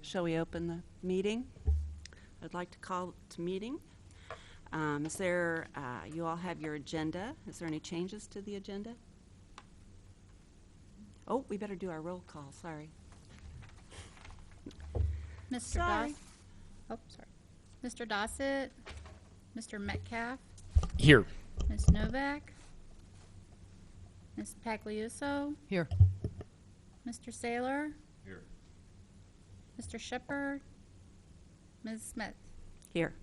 Shall we open the meeting? I'd like to call to meeting. You all have your agenda. Is there any changes to the agenda? Oh, we better do our roll call, sorry. Mr. Dossett, Mr. Metcalf, Here. Ms. Novak, Ms. Pagliuso, Here. Mr. Saylor, Here. Mr. Shepherd, Ms. Smith. Here.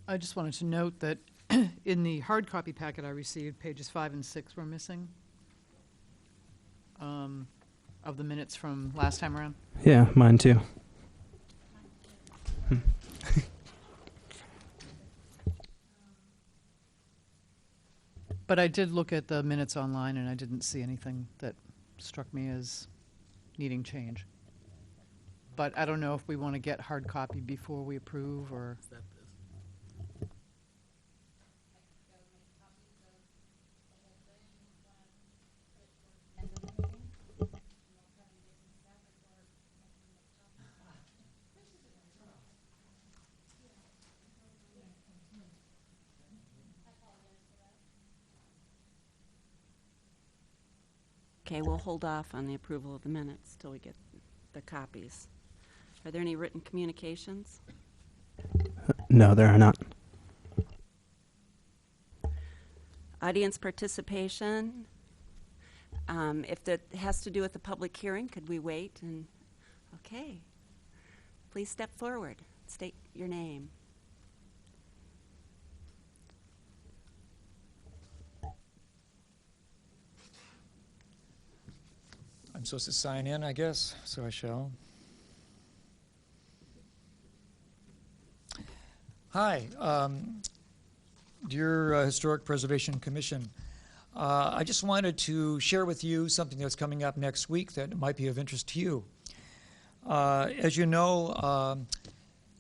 I just wanted to note that in the hard copy packet I received, pages 5 and 6 were missing of the minutes from last time around. Yeah, mine too. But I did look at the minutes online, and I didn't see anything that struck me as needing change. But I don't know if we want to get hard copy before we approve, or... Okay, we'll hold off on the approval of the minutes till we get the copies. Are there any written communications? No, there are not. Audience participation. If that has to do with the public hearing, could we wait? Okay. Please step forward. State your name. I'm supposed to sign in, I guess, so I shall. Hi, dear Historic Preservation Commission. I just wanted to share with you something that's coming up next week that might be of interest to you. As you know,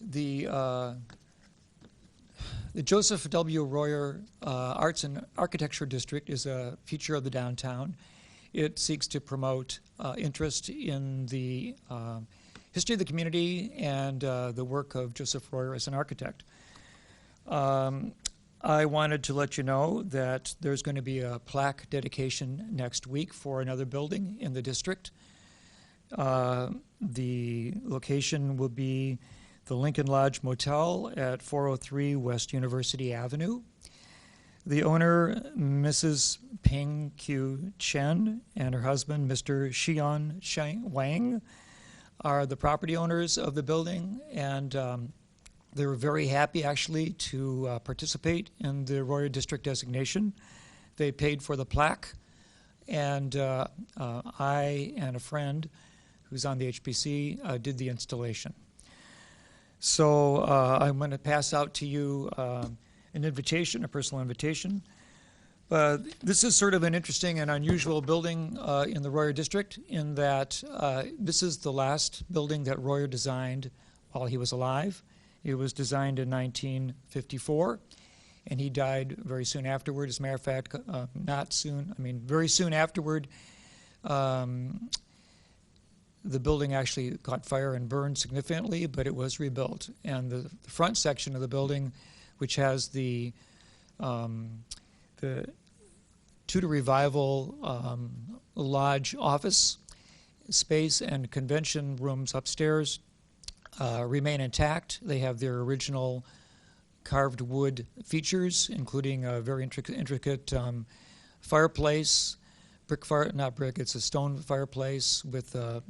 the Joseph W. Royer Arts and Architecture District is a feature of the downtown. It seeks to promote interest in the history of the community and the work of Joseph Royer as an architect. I wanted to let you know that there's going to be a plaque dedication next week for another building in the district. The location will be the Lincoln Lodge Motel at 403 West University Avenue. The owner, Mrs. Ping Q Chen, and her husband, Mr. Xian Wang, are the property owners of the building, and they were very happy, actually, to participate in the Royer District designation. They paid for the plaque, and I and a friend who's on the HPC did the installation. So I'm going to pass out to you an invitation, a personal invitation. This is sort of an interesting and unusual building in the Royer District in that this is the last building that Royer designed while he was alive. It was designed in 1954, and he died very soon afterward. As a matter of fact, not soon, I mean very soon afterward, the building actually caught fire and burned significantly, but it was rebuilt. And the front section of the building, which has the Tudor Revival Lodge office space and convention rooms upstairs, remain intact. They have their original carved wood features, including a very intricate fireplace, not brick, it's a stone fireplace with a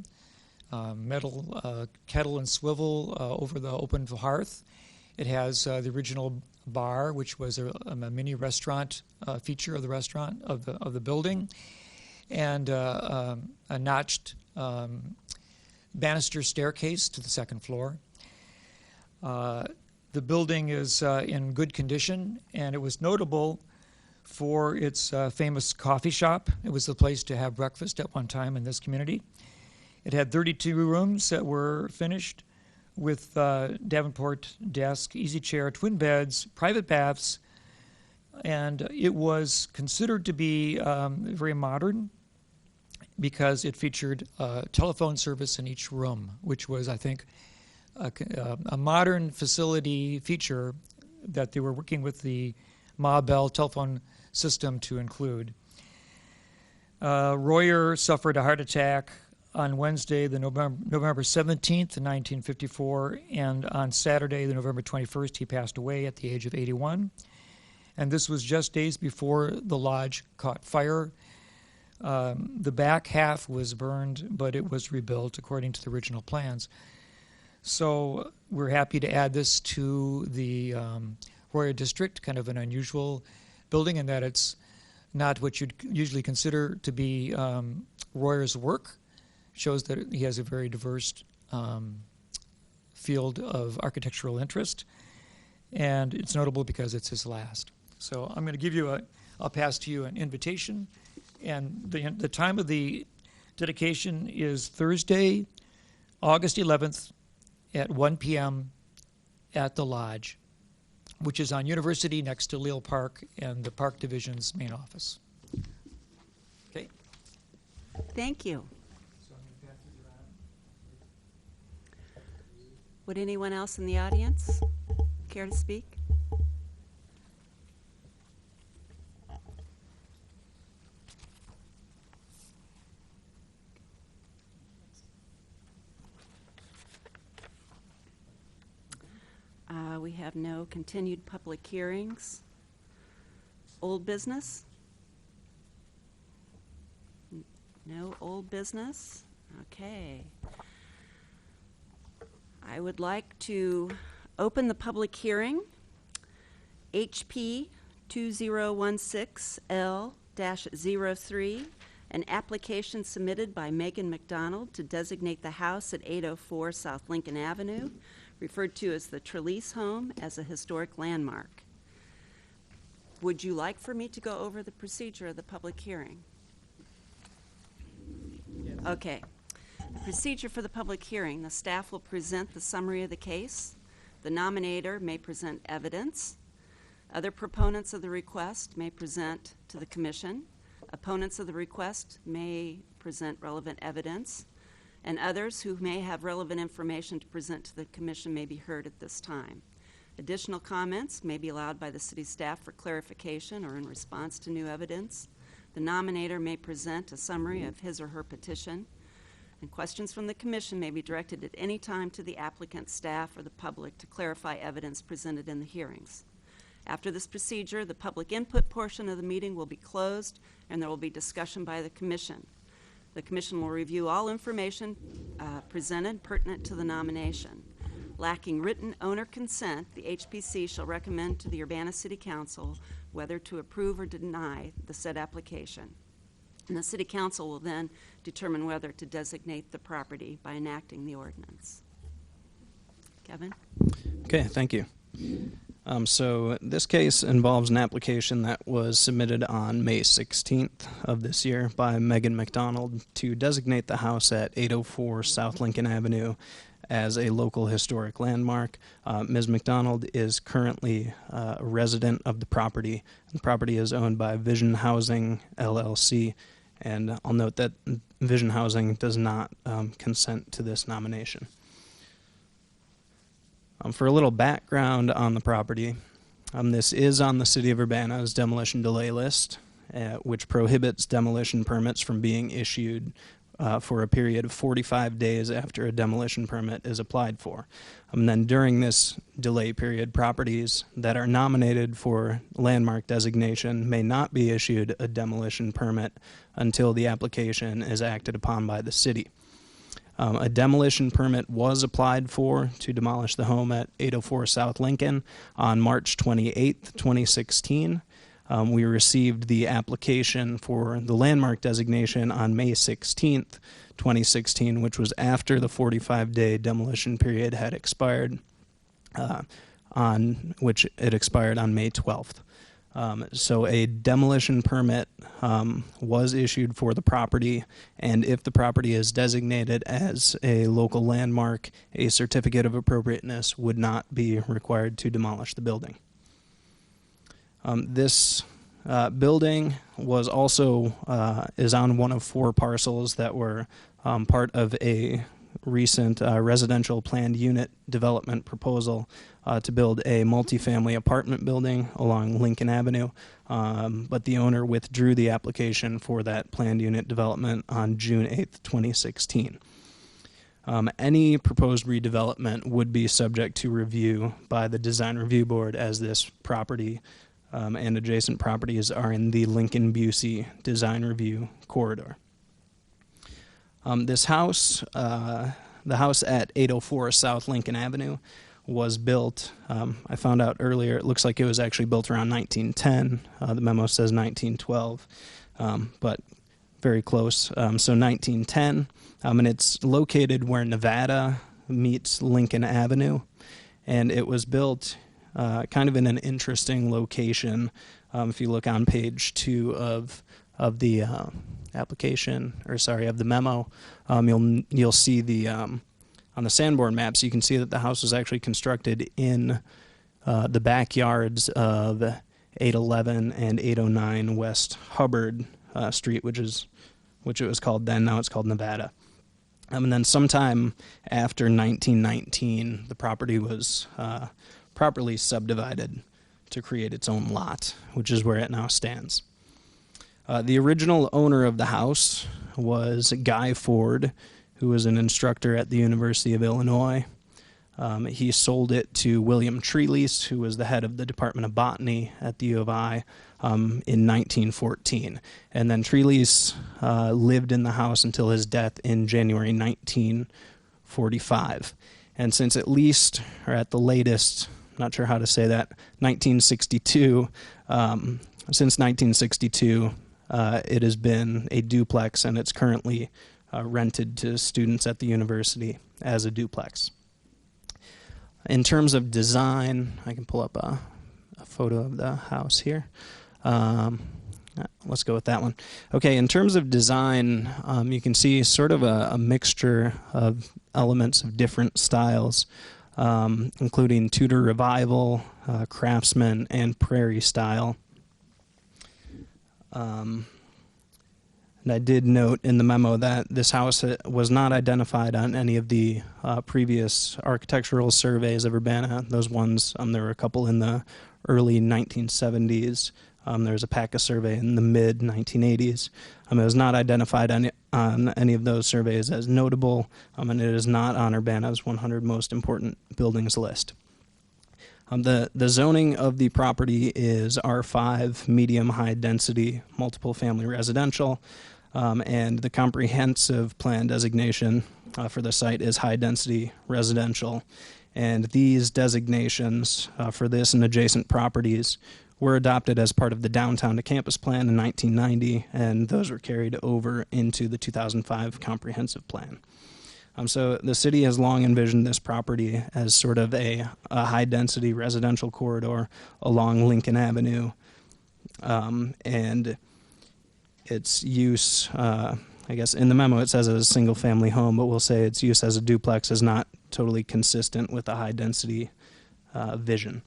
metal kettle and swivel over the open hearth. It has the original bar, which was a mini restaurant feature of the restaurant of the building, and a notched banister staircase to the second floor. The building is in good condition, and it was notable for its famous coffee shop. It was the place to have breakfast at one time in this community. It had 32 rooms that were finished with Davenport desk, easy chair, twin beds, private baths, and it was considered to be very modern because it featured telephone service in each room, which was, I think, a modern facility feature that they were working with the Ma Bell telephone system to include. Royer suffered a heart attack on Wednesday, the November 17th, 1954, and on Saturday, the November 21st, he passed away at the age of 81. And this was just days before the lodge caught fire. The back half was burned, but it was rebuilt according to the original plans. So we're happy to add this to the Royer District, kind of an unusual building in that it's not what you'd usually consider to be Royer's work. Shows that he has a very diverse field of architectural interest, and it's notable because it's his last. So I'm going to give you I'll pass to you an invitation, and the time of the dedication is Thursday, August 11th at 1 p.m. at the Lodge, which is on University next to Leal Park and the Park Division's main office. Okay? Thank you. Would anyone else in the audience care to speak? We have no continued public hearings. Old business? No old business? Okay. I would like to open the public hearing, HP 2016L-03, an application submitted by Megan McDonald to designate the house at 804 South Lincoln Avenue, referred to as the Trelease Home, as a historic landmark. Would you like for me to go over the procedure of the public hearing? Yes. Okay. The procedure for the public hearing: the staff will present the summary of the case. The nominator may present evidence. Other proponents of the request may present to the commission. Opponents of the request may present relevant evidence, and others who may have relevant information to present to the commission may be heard at this time. Additional comments may be allowed by the city staff for clarification or in response to new evidence. The nominator may present a summary of his or her petition, and questions from the commission may be directed at any time to the applicant, staff, or the public to clarify evidence presented in the hearings. After this procedure, the public input portion of the meeting will be closed, and there will be discussion by the commission. The commission will review all information presented pertinent to the nomination. Lacking written owner consent, the HPC shall recommend to the Urbana City Council whether to approve or deny the said application. And the City Council will then determine whether to designate the property by enacting the ordinance. Kevin? Okay, thank you. So this case involves an application that was submitted on May 16th of this year by Megan McDonald to designate the house at 804 South Lincoln Avenue as a local historic landmark. Ms. McDonald is currently a resident of the property. The property is owned by Vision Housing, LLC, and I'll note that Vision Housing does not consent to this nomination. For a little background on the property, this is on the City of Urbana's demolition delay list, which prohibits demolition permits from being issued for a period of 45 days after a demolition permit is applied for. And then during this delay period, properties that are nominated for landmark designation may not be issued a demolition permit until the application is acted upon by the city. A demolition permit was applied for to demolish the home at 804 South Lincoln on March 28th, 2016. We received the application for the landmark designation on May 16th, 2016, which was after the 45-day demolition period had expired. on which it expired on May 12th. So a demolition permit was issued for the property, and if the property is designated as a local landmark, a certificate of appropriateness would not be required to demolish the building. This building was also is on one of 4 parcels that were part of a recent residential planned unit development proposal to build a multifamily apartment building along Lincoln Avenue, but the owner withdrew the application for that planned unit development on June 8th, 2016. Any proposed redevelopment would be subject to review by the Design Review Board, as this property and adjacent properties are in the Lincoln-Busey Design Review Corridor. This house, the house at 804 South Lincoln Avenue, was built, I found out earlier, it looks like it was actually built around 1910. The memo says 1912, but very close. So 1910, and it's located where Nevada meets Lincoln Avenue, and it was built kind of in an interesting location. If you look on page 2 of the application, or sorry, of the memo, you'll see the on the Sanborn maps, you can see that the house was actually constructed in the backyards of 811 and 809 West Hubbard Street, which it was called then. Now it's called Nevada. And then sometime after 1919, the property was properly subdivided to create its own lot, which is where it now stands. The original owner of the house was Guy Ford, who was an instructor at the University of Illinois. He sold it to William Trelease, who was the head of the Department of Botany at the U of I, in 1914. And then Trelease lived in the house until his death in January 1945. And since at least, or at the latest, not sure how to say that, 1962, since 1962, it has been a duplex, and it's currently rented to students at the university as a duplex. In terms of design, I can pull up a photo of the house here. Let's go with that one. Okay, in terms of design, you can see sort of a mixture of elements of different styles, including Tudor Revival, Craftsman, and Prairie style. And I did note in the memo that this house was not identified on any of the previous architectural surveys of Urbana. Those ones, there were a couple in the early 1970s. There was a PACA survey in the mid-1980s. It was not identified on any of those surveys as notable, and it is not on Urbana's 100 most important buildings list. The zoning of the property is R5, medium high density, multiple family residential, and the comprehensive plan designation for the site is high density residential. And these designations for this and adjacent properties were adopted as part of the Downtown to Campus Plan in 1990, and those were carried over into the 2005 Comprehensive Plan. So the city has long envisioned this property as sort of a high-density residential corridor along Lincoln Avenue, and its use, I guess in the memo it says as a single-family home, but we'll say its use as a duplex is not totally consistent with the high-density vision.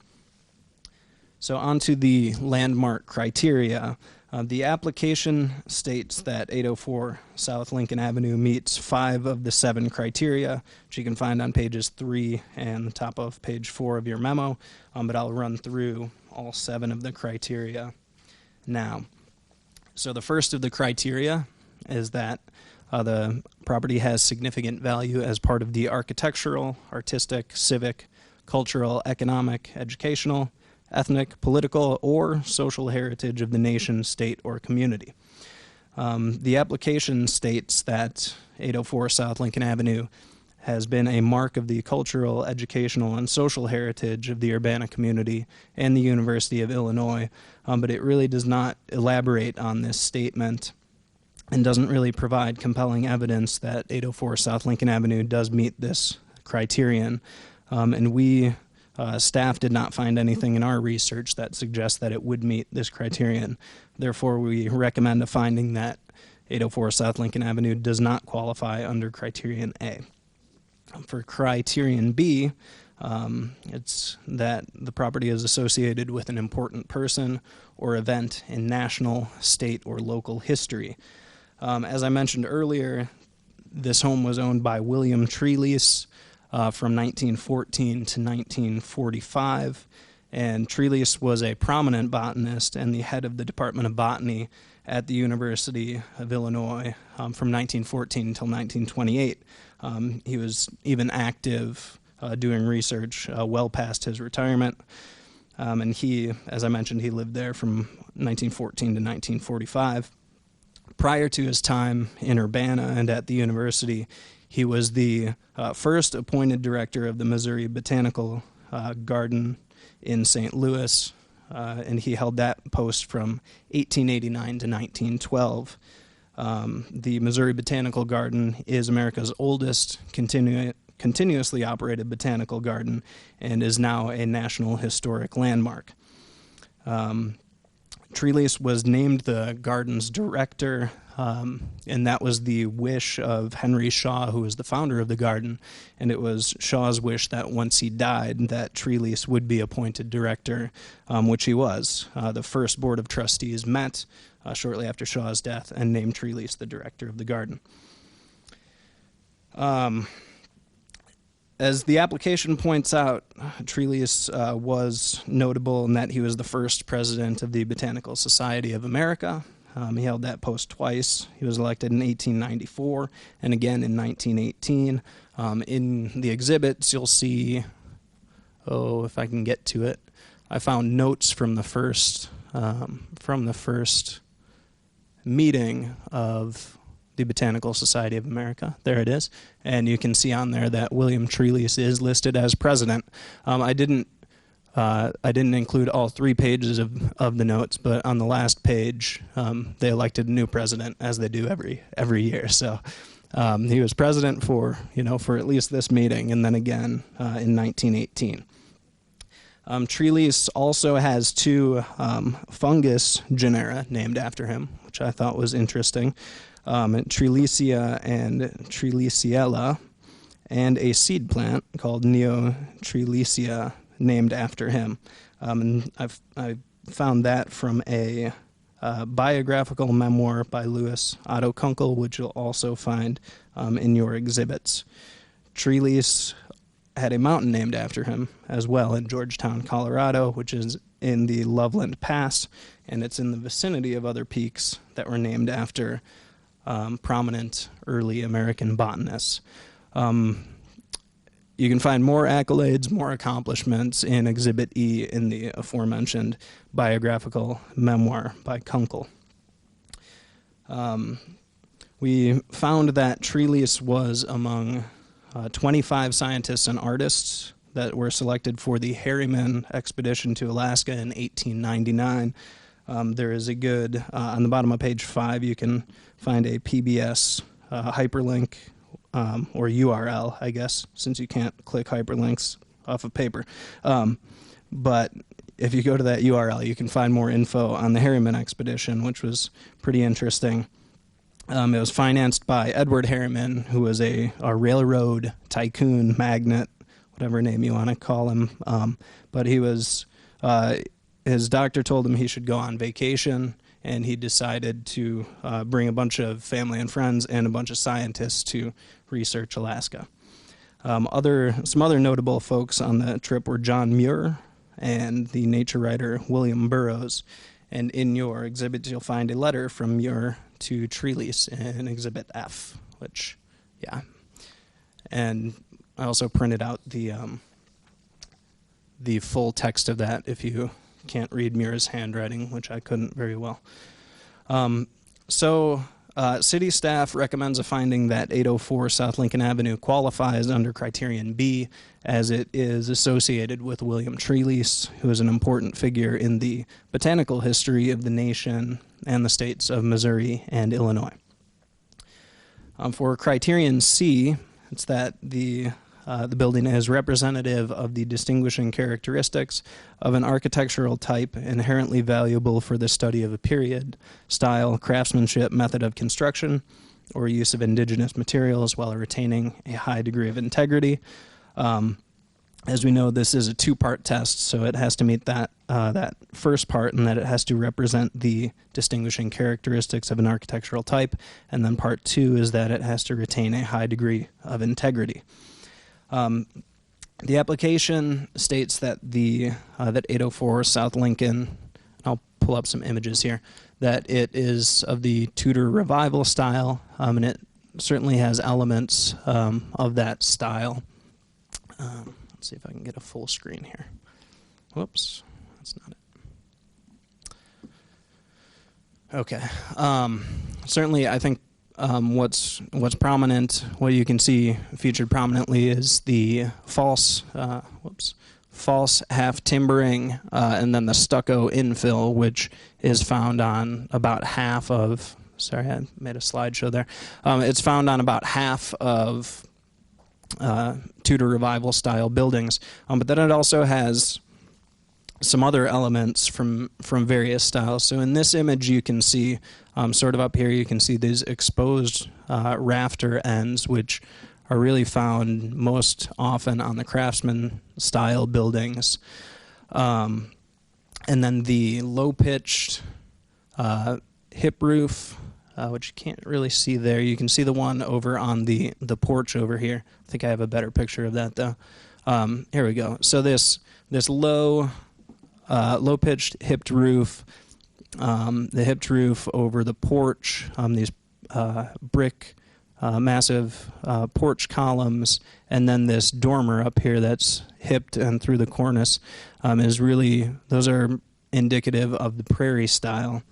So on to the landmark criteria. The application states that 804 South Lincoln Avenue meets 5 of the 7 criteria, which you can find on pages 3 and the top of page 4 of your memo, but I'll run through all 7 of the criteria now. So the first of the criteria is that the property has significant value as part of the architectural, artistic, civic, cultural, economic, educational, ethnic, political, or social heritage of the nation, state, or community. The application states that 804 South Lincoln Avenue has been a mark of the cultural, educational, and social heritage of the Urbana community and the University of Illinois, but it really does not elaborate on this statement and doesn't really provide compelling evidence that 804 South Lincoln Avenue does meet this criterion. And we Staff did not find anything in our research that suggests that it would meet this criterion. Therefore, we recommend a finding that 804 South Lincoln Avenue does not qualify under criterion A. For criterion B, it's that the property is associated with an important person or event in national, state, or local history. As I mentioned earlier, this home was owned by William Trelease from 1914 to 1945, and Trelease was a prominent botanist and the head of the Department of Botany at the University of Illinois from 1914 until 1928. He was even active doing research well past his retirement. And he, as I mentioned, he lived there from 1914 to 1945. Prior to his time in Urbana and at the university, he was the first appointed director of the Missouri Botanical Garden in St. Louis, and he held that post from 1889 to 1912. The Missouri Botanical Garden is America's oldest continuously operated botanical garden and is now a National Historic Landmark. Trelease was named the garden's director, and that was the wish of Henry Shaw, who was the founder of the garden, and it was Shaw's wish that once he died, that Trelease would be appointed director, which he was. The first board of trustees met shortly after Shaw's death and named Trelease the director of the garden. As the application points out, Trelease was notable in that he was the first president of the Botanical Society of America. He held that post twice. He was elected in 1894 and again in 1918. In the exhibits, you'll see, if I can get to it, I found notes from the first meeting of the Botanical Society of America. There it is. And you can see on there that William Trelease is listed as president. I didn't include all 3 pages of the notes, but on the last page, they elected a new president, as they do every year. So he was president for at least this meeting, and then again in 1918. Trelease also has 2 fungus genera named after him, which I thought was interesting. Trelesia and Trelesiella, and a seed plant called Neotrelesia named after him. And I found that from a biographical memoir by Louis Otto Kunkel, which you'll also find in your exhibits. Trelease had a mountain named after him as well in Georgetown, Colorado, which is in the Loveland Pass, and it's in the vicinity of other peaks that were named after prominent early American botanists. You can find more accolades, more accomplishments in Exhibit E in the aforementioned biographical memoir by Kunkel. We found that Trelease was among 25 scientists and artists that were selected for the Harriman expedition to Alaska in 1899. There is a good, on the bottom of page 5, you can find a PBS hyperlink, or URL, I guess, since you can't click hyperlinks off of paper. But if you go to that URL, you can find more info on the Harriman expedition, which was pretty interesting. It was financed by Edward Harriman, who was a railroad tycoon, magnate, whatever name you want to call him. But he was, his doctor told him he should go on vacation, and he decided to bring a bunch of family and friends and a bunch of scientists to research Alaska. Some other notable folks on the trip were John Muir and the nature writer William Burroughs. And in your exhibits, you'll find a letter from Muir to Trelease in Exhibit F, which, yeah. And I also printed out the full text of that if you can't read Muir's handwriting, which I couldn't very well. City staff recommends a finding that 804 South Lincoln Avenue qualifies under criterion B, as it is associated with William Trelease, who is an important figure in the botanical history of the nation and the states of Missouri and Illinois. For criterion C, it's that the the building is representative of the distinguishing characteristics of an architectural type inherently valuable for the study of a period, style, craftsmanship, method of construction, or use of indigenous materials while retaining a high degree of integrity. As we know, this is a two-part test, so it has to meet that first part, and that it has to represent the distinguishing characteristics of an architectural type, and then part two is that it has to retain a high degree of integrity. The application states that that 804 South Lincoln, I'll pull up some images here, that it is of the Tudor Revival style, and it certainly has elements of that style. Let's see if I can get a full screen here. Whoops, that's not it. Okay. Certainly, I think what's prominent, what you can see featured prominently is the false half timbering, and then the stucco infill, which is found on about half of. Sorry, I made a slideshow there. It's found on about half of Tudor Revival style buildings, but then it also has some other elements from various styles. So in this image you can see, sort of up here, you can see these exposed rafter ends, which are really found most often on the Craftsman style buildings. And then the low-pitched hip roof, which you can't really see there. You can see the one over on the porch over here. I think I have a better picture of that though. Here we go. So this low-pitched hipped roof, the hipped roof over the porch, these brick massive porch columns, and then this dormer up here that's hipped and through the cornice is really, those are indicative of the prairie style.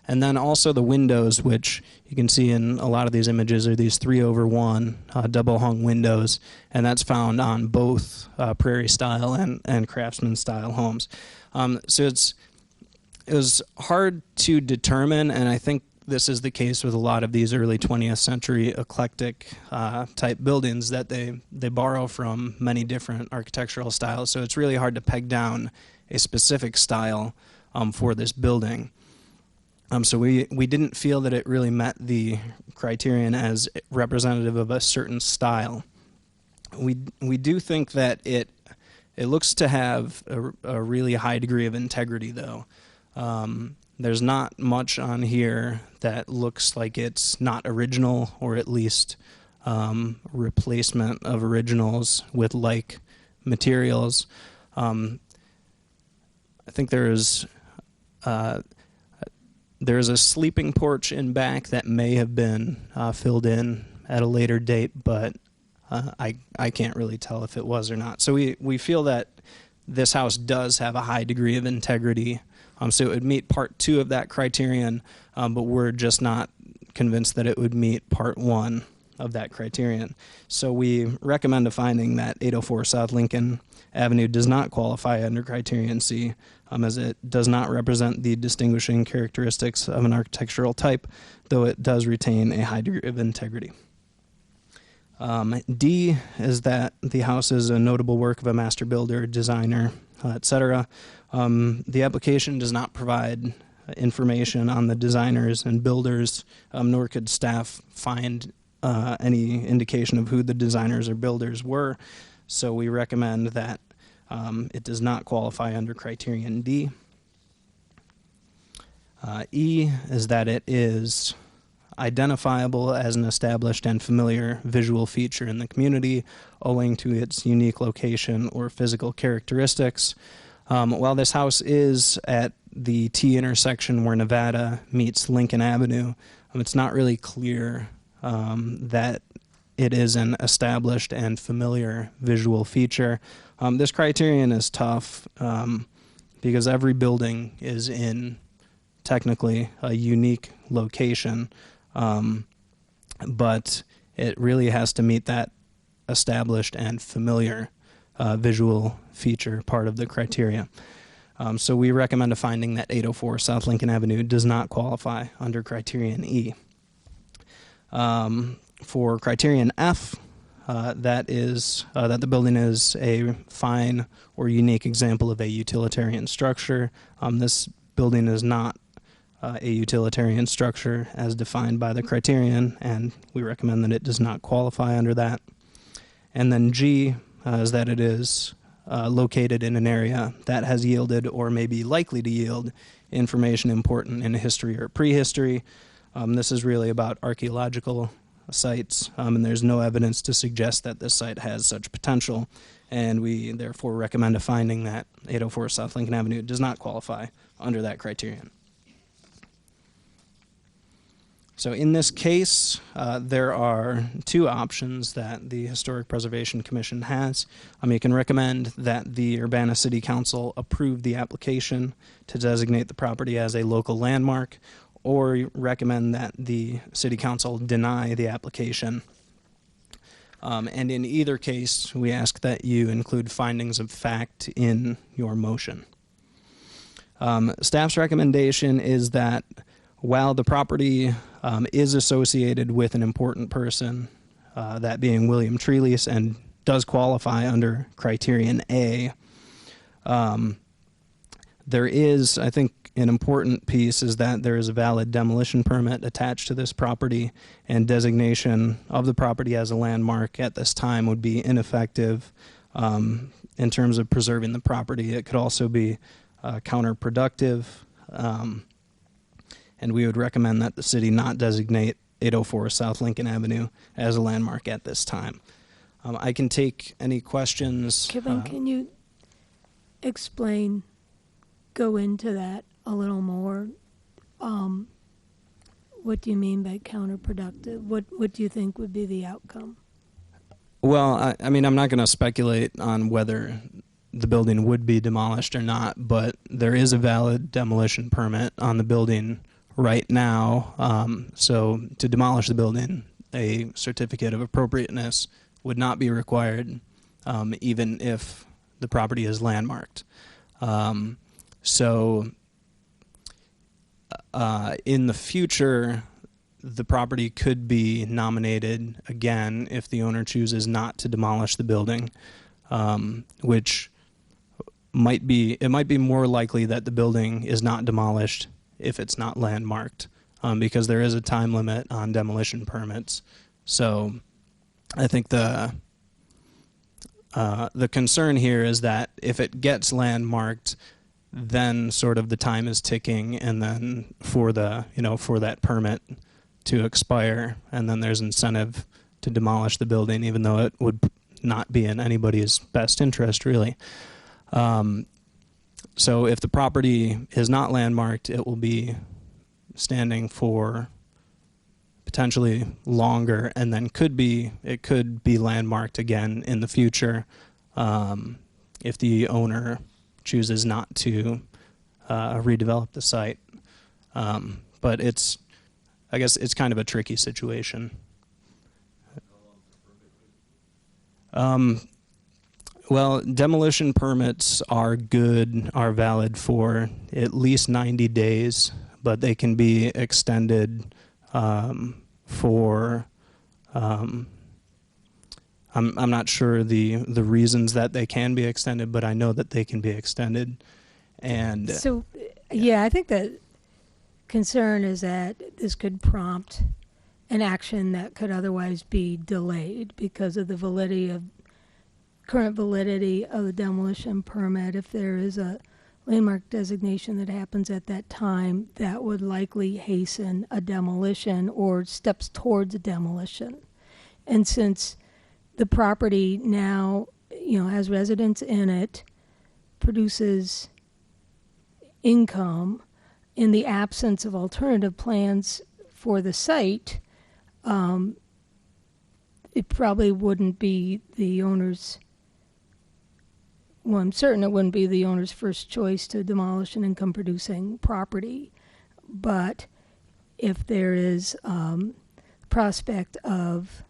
And then also the windows, which you can see in a lot of these images, are these 3/1 double hung windows, and that's found on both prairie style and craftsman style homes. So it was hard to determine, and I think this is the case with a lot of these early 20th century eclectic type buildings, that they borrow from many different architectural styles. So it's really hard to peg down a specific style for this building. So we didn't feel that it really met the criterion as representative of a certain style. We do think that it looks to have a really high degree of integrity, though. There's not much on here that looks like it's not original, or at least replacement of originals with like materials. I think there's a sleeping porch in back that may have been filled in at a later date, but I can't really tell if it was or not. So we feel that this house does have a high degree of integrity. So it would meet part 2 of that criterion, but we're just not convinced that it would meet part 1 of that criterion. So we recommend a finding that 804 South Lincoln Avenue does not qualify under criterion C, as it does not represent the distinguishing characteristics of an architectural type, though it does retain a high degree of integrity. D is that the house is a notable work of a master builder, designer, etc. The application does not provide information on the designers and builders, nor could staff find any indication of who the designers or builders were. So we recommend that it does not qualify under criterion D. E is that it is identifiable as an established and familiar visual feature in the community owing to its unique location or physical characteristics. While this house is at the T intersection where Nevada meets Lincoln Avenue, it's not really clear that it is an established and familiar visual feature. This criterion is tough because every building is in technically a unique location, but it really has to meet that established and familiar visual feature part of the criteria. So we recommend a finding that 804 South Lincoln Avenue does not qualify under criterion E. For criterion F, that the building is a fine or unique example of a utilitarian structure. This building is not a utilitarian structure as defined by the criterion, and we recommend that it does not qualify under that. And then G is that it is located in an area that has yielded or may be likely to yield information important in history or prehistory. This is really about archaeological sites, and there's no evidence to suggest that this site has such potential, and we therefore recommend a finding that 804 South Lincoln Avenue does not qualify under that criterion. So in this case, there are two options that the Historic Preservation Commission has. You can recommend that the Urbana City Council approve the application to designate the property as a local landmark, or recommend that the City Council deny the application. And in either case, we ask that you include findings of fact in your motion. Staff's recommendation is that while the property is associated with an important person, that being William Trelease, and does qualify under criterion A, there is, I think, an important piece is that there is a valid demolition permit attached to this property, and designation of the property as a landmark at this time would be ineffective in terms of preserving the property. It could also be counterproductive, and we would recommend that the city not designate 804 South Lincoln Avenue as a landmark at this time. I can take any questions. Kevin, can you go into that a little more? What do you mean by counterproductive? What do you think would be the outcome? Well, I mean, I'm not going to speculate on whether the building would be demolished or not, but there is a valid demolition permit on the building right now. So to demolish the building, a certificate of appropriateness would not be required, even if the property is landmarked. So in the future, the property could be nominated again if the owner chooses not to demolish the building, which might be more likely that the building is not demolished if it's not landmarked, because there is a time limit on demolition permits. So I think the concern here is that if it gets landmarked, then sort of the time is ticking, and then for that permit to expire, and then there's incentive to demolish the building, even though it would not be in anybody's best interest, really. So if the property is not landmarked, it will be standing for potentially longer, and then it could be landmarked again in the future if the owner chooses not to redevelop the site. But I guess it's kind of a tricky situation. Well, demolition permits are valid for at least 90 days, but they can be extended for, I'm not sure the reasons that they can be extended, but I know that they can be extended. And So, yeah, I think the concern is that this could prompt an action that could otherwise be delayed because of the current validity of the demolition permit. If there is a landmark designation that happens at that time, that would likely hasten a demolition or steps towards a demolition. And since the property now, has residents in it, produces income, in the absence of alternative plans for the site, it probably wouldn't be the owner's, well, I'm certain it wouldn't be the owner's first choice to demolish an income-producing property. But if there is prospect of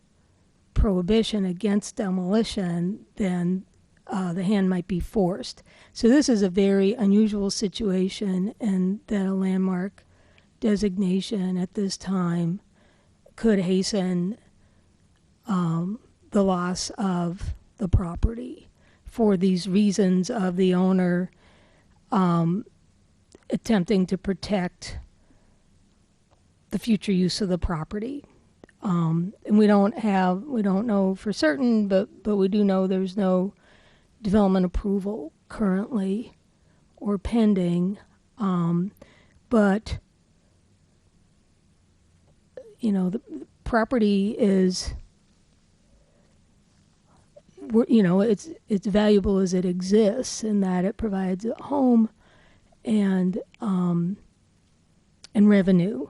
prohibition against demolition, then the hand might be forced. So this is a very unusual situation, and that a landmark designation at this time could hasten the loss of the property for these reasons of the owner attempting to protect the future use of the property. And we don't know for certain, but we do know there's no development approval currently or pending. But the property is, it's valuable as it exists in that it provides a home and revenue.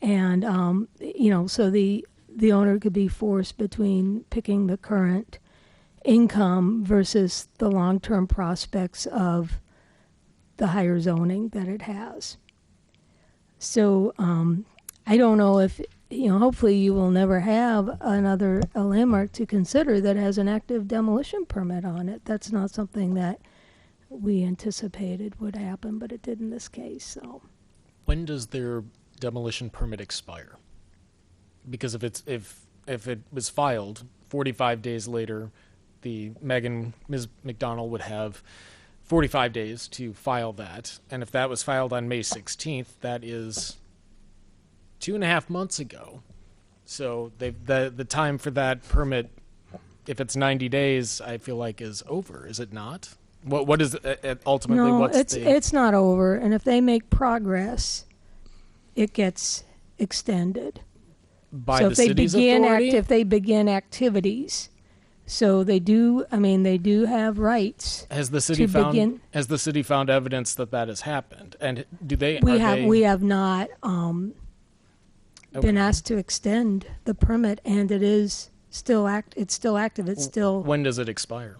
And, so the owner could be forced between picking the current income versus the long-term prospects of the higher zoning that it has. So I don't know if, hopefully you will never have a landmark to consider that has an active demolition permit on it. That's not something that we anticipated would happen, but it did in this case. So When does their demolition permit expire? Because if it was filed 45 days later, Ms. McDonald would have 45 days to file that. And if that was filed on May 16th, that is 2.5 months ago. So the time for that permit, if it's 90 days, I feel like is over. Is it not? What is ultimately? no, what's it's not over. And if they make progress, it gets extended. by So the city's authority? if they begin activities, so they do have rights. Has the city to begin- found evidence that has happened? And do they? We have not been Okay. asked to extend the permit, and it is still It's still active. It's still. When does it expire?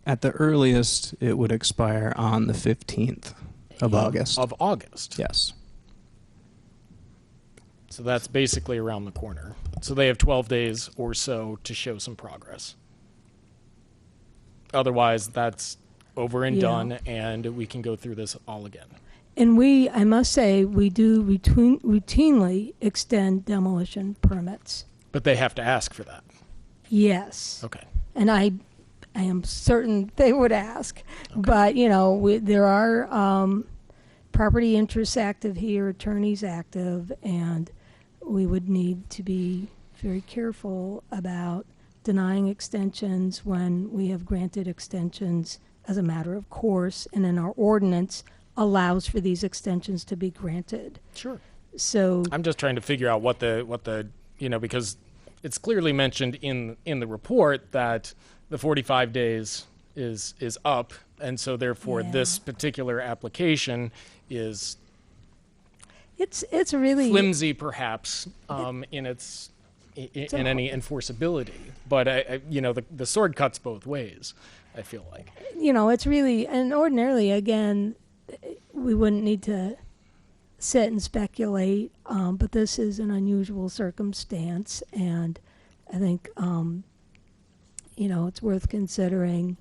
At the earliest, it would expire on the 15th of August. Of August. Yes. So that's basically around the corner. So they have 12 days or so to show some progress. Otherwise, that's over and Yeah. done, and we can go through this all again. And I must say, we do routinely extend demolition permits. But they have to ask for that. Yes. Okay. And I am certain they would ask. But, there are property interests active here, attorneys active, and we would need to be very careful about denying extensions when we have granted extensions as a matter of course, and in our ordinance allows for these extensions to be granted. Sure. So I'm just trying to figure out what the because it's clearly mentioned in the report that the 45 days is up, and so therefore Yeah. this particular application is it's really flimsy, perhaps, in its in any enforceability. But the sword cuts both ways. I feel like. it's really, and ordinarily, again, we wouldn't need to sit and speculate, but this is an unusual circumstance, and I think, it's worth considering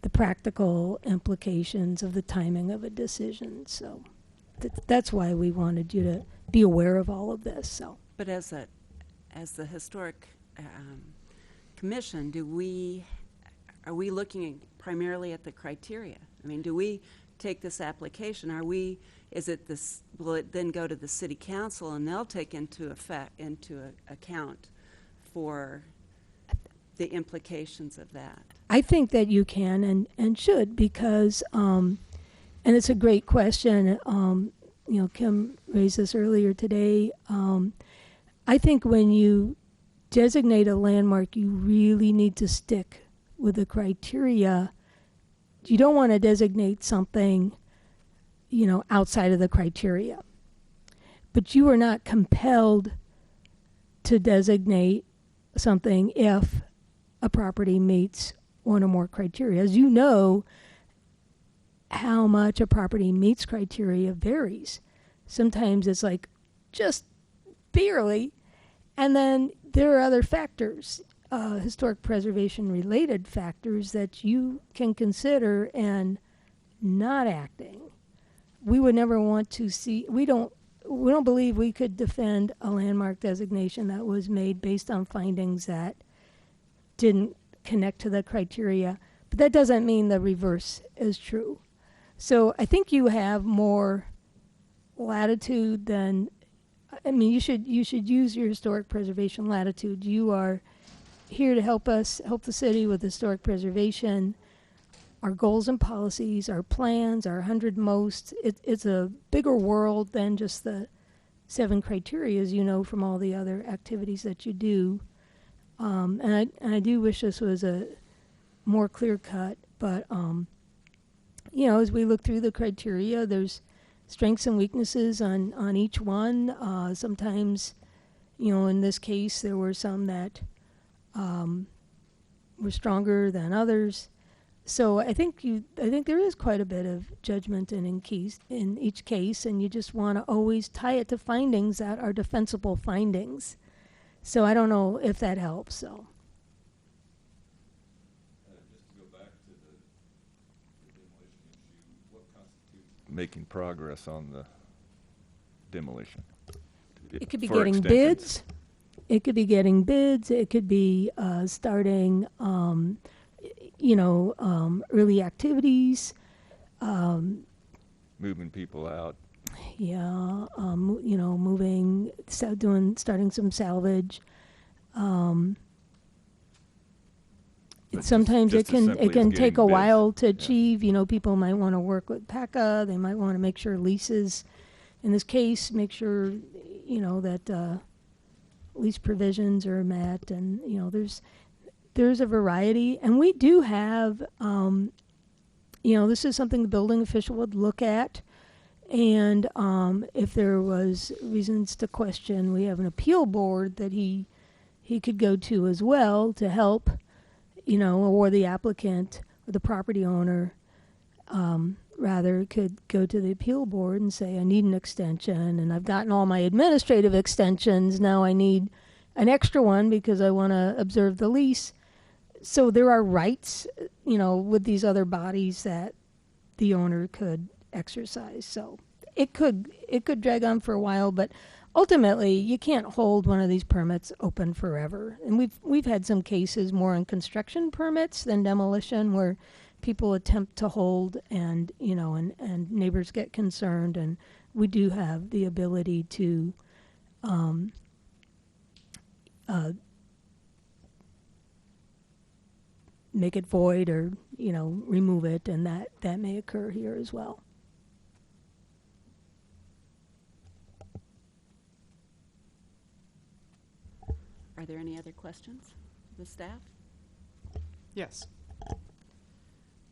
the practical implications of the timing of a decision. So that's why we wanted you to be aware of all of this. So, But as the historic commission, are we looking primarily at the criteria? I mean, do we take this application? Will it then go to the city council and they'll take into account for the implications of that? I think that you can and should, because, and it's a great question. Kim raised this earlier today. I think when you designate a landmark, you really need to stick with the criteria. You don't want to designate something, outside of the criteria. But you are not compelled to designate something if a property meets one or more criteria. As you know, how much a property meets criteria varies. Sometimes it's like just barely, and then there are other factors, historic preservation related factors that you can consider and not acting. We would never want to see, we don't we don't believe we could defend a landmark designation that was made based on findings that didn't connect to the criteria. But that doesn't mean the reverse is true. So I think you have more latitude than, I mean, you should use your historic preservation latitude. You are here to help us, help the city with historic preservation, our goals and policies, our plans, our 100 most. It's a bigger world than just the 7 criteria, as you know, from all the other activities that you do. And I do wish this was a more clear cut, but you know, as we look through the criteria, there's strengths and weaknesses on each one. Sometimes, you know, in this case, there were some that were stronger than others. So I think there is quite a bit of judgment in each case, and you just want to always tie it to findings that are defensible findings. So I don't know if that helps. So. Just to go back to the demolition issue, what constitutes making progress on the demolition? It could be For getting extensions. bids. It could be getting bids. It could be starting, early activities. Moving people out. Yeah, moving, starting some salvage. But Sometimes just as it simply can as take getting a bids. while to Yeah. achieve. You know, people might want to work with PACA. They might want to make sure leases, in this case, make sure, you know, that lease provisions are met, and you know, there's a variety, and we do have, this is something the building official would look at, and if there was reasons to question, we have an appeal board that he could go to as well to help, you know, or the applicant or the property owner rather could go to the appeal board and say, I need an extension, and I've gotten all my administrative extensions, now I need an extra one because I want to observe the lease. So there are rights, you know, with these other bodies that the owner could exercise. So it could drag on for a while, but ultimately you can't hold one of these permits open forever. And we've had some cases more on construction permits than demolition where people attempt to hold, and you know, and neighbors get concerned, and we do have the ability to make it void, or you know, remove it, and that may occur here as well. Are there any other questions of the staff? Yes.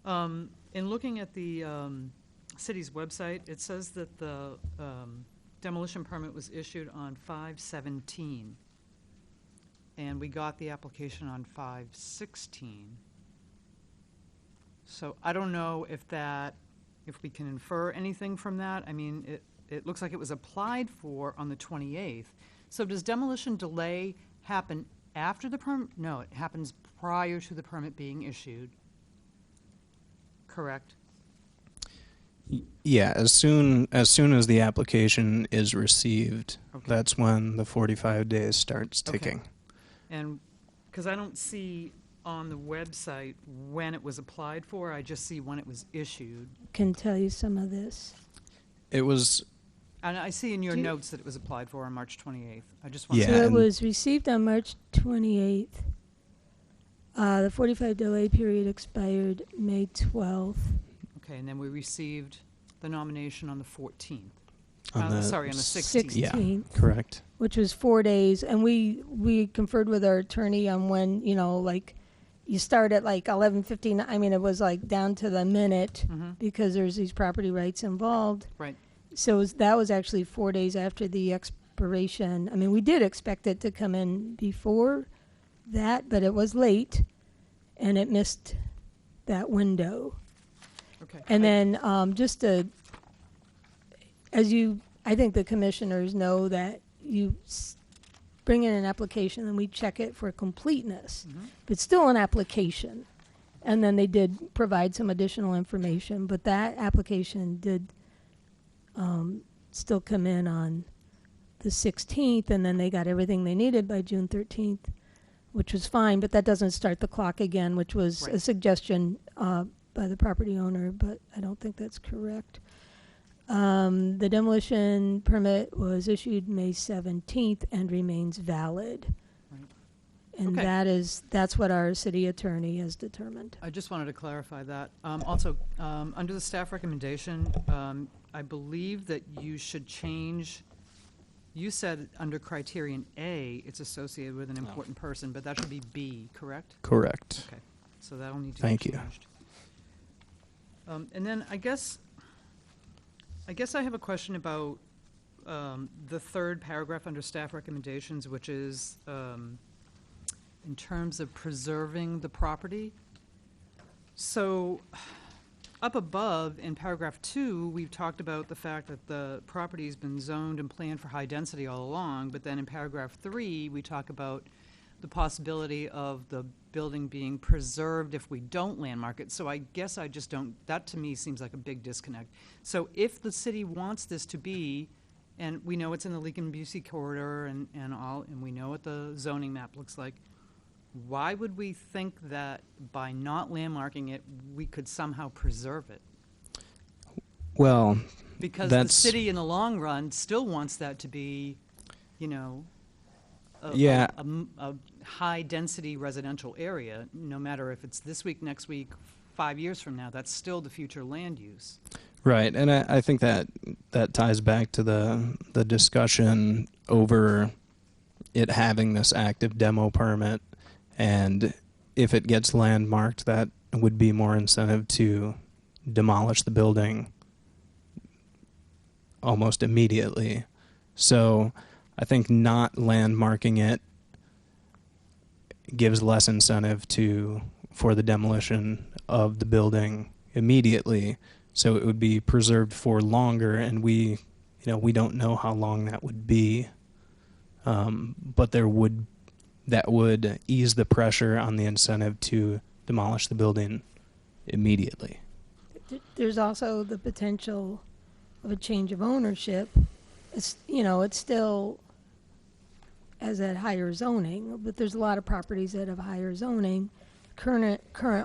In looking at the city's website, it says that the demolition permit was issued on 5/17, and we got the application on 5/16. So I don't know if we can infer anything from that. I mean, it looks like it was applied for on the 28th. So does demolition delay happen after the permit? No, it happens prior to the permit being issued. Correct? Yeah, as soon as the application is received, Okay. that's when the 45 days starts Okay. ticking. And, because I don't see on the website when it was applied for, I just see when it was issued. Can tell you some of this. It was, And I see in your Do you- notes that it was applied for on March 28th. I just want Yeah, So to... it and- was received on March 28th. The 45 delay period expired May 12th. Okay, and then we received the nomination on the 14th. on the Sorry, on the 16th. Yeah, 16th. correct. Which was 4 days, and we conferred with our attorney on when, you know, like, you start at like 11:15. I mean, it was like down to the minute Mhm. because there's these property rights involved. Right. So that was actually 4 days after the expiration. I mean, we did expect it to come in before that, but it was late, and it missed that window. Okay. And then just to, I think the commissioners know that you bring in an application and we check it for completeness. Mhm. But still an application. And then they did provide some additional information, but that application did still come in on the 16th, and then they got everything they needed by June 13th, which was fine, but that doesn't start the clock again, which was Right. a suggestion by the property owner, but I don't think that's correct. The demolition permit was issued May 17th and remains valid. Right. And Okay. that's what our city attorney has determined. I just wanted to clarify that. Also, under the staff recommendation, I believe that you should change, you said under criterion A, it's associated with an important person, but that should be B, correct? Correct. Okay, so that'll need to Thank be you. changed. And then I guess I have a question about the third paragraph under staff recommendations, which is in terms of preserving the property. So up above in paragraph 2, we've talked about the fact that the property's been zoned and planned for high density all along, but then in paragraph 3, we talk about the possibility of the building being preserved if we don't landmark it. So I guess I just don't, that to me seems like a big disconnect. So if the city wants this to be, and we know it's in the Lincoln-Busey corridor and all, and we know what the zoning map looks like, why would we think that by not landmarking it, we could somehow preserve it? Well, Because That's- the city in the long run still wants that to be, you know, Yeah. a high-density residential area, no matter if it's this week, next week, 5 years from now, that's still the future land use. right, and I think that ties back to the discussion over it having this active demo permit, and if it gets landmarked, that would be more incentive to demolish the building almost immediately. So I think not landmarking it gives less incentive for the demolition of the building immediately. So it would be preserved for longer, and we don't know how long that would be. But that would ease the pressure on the incentive to demolish the building immediately. There's also the potential of a change of ownership. It's still as at higher zoning, but there's a lot of properties that have higher zoning. Current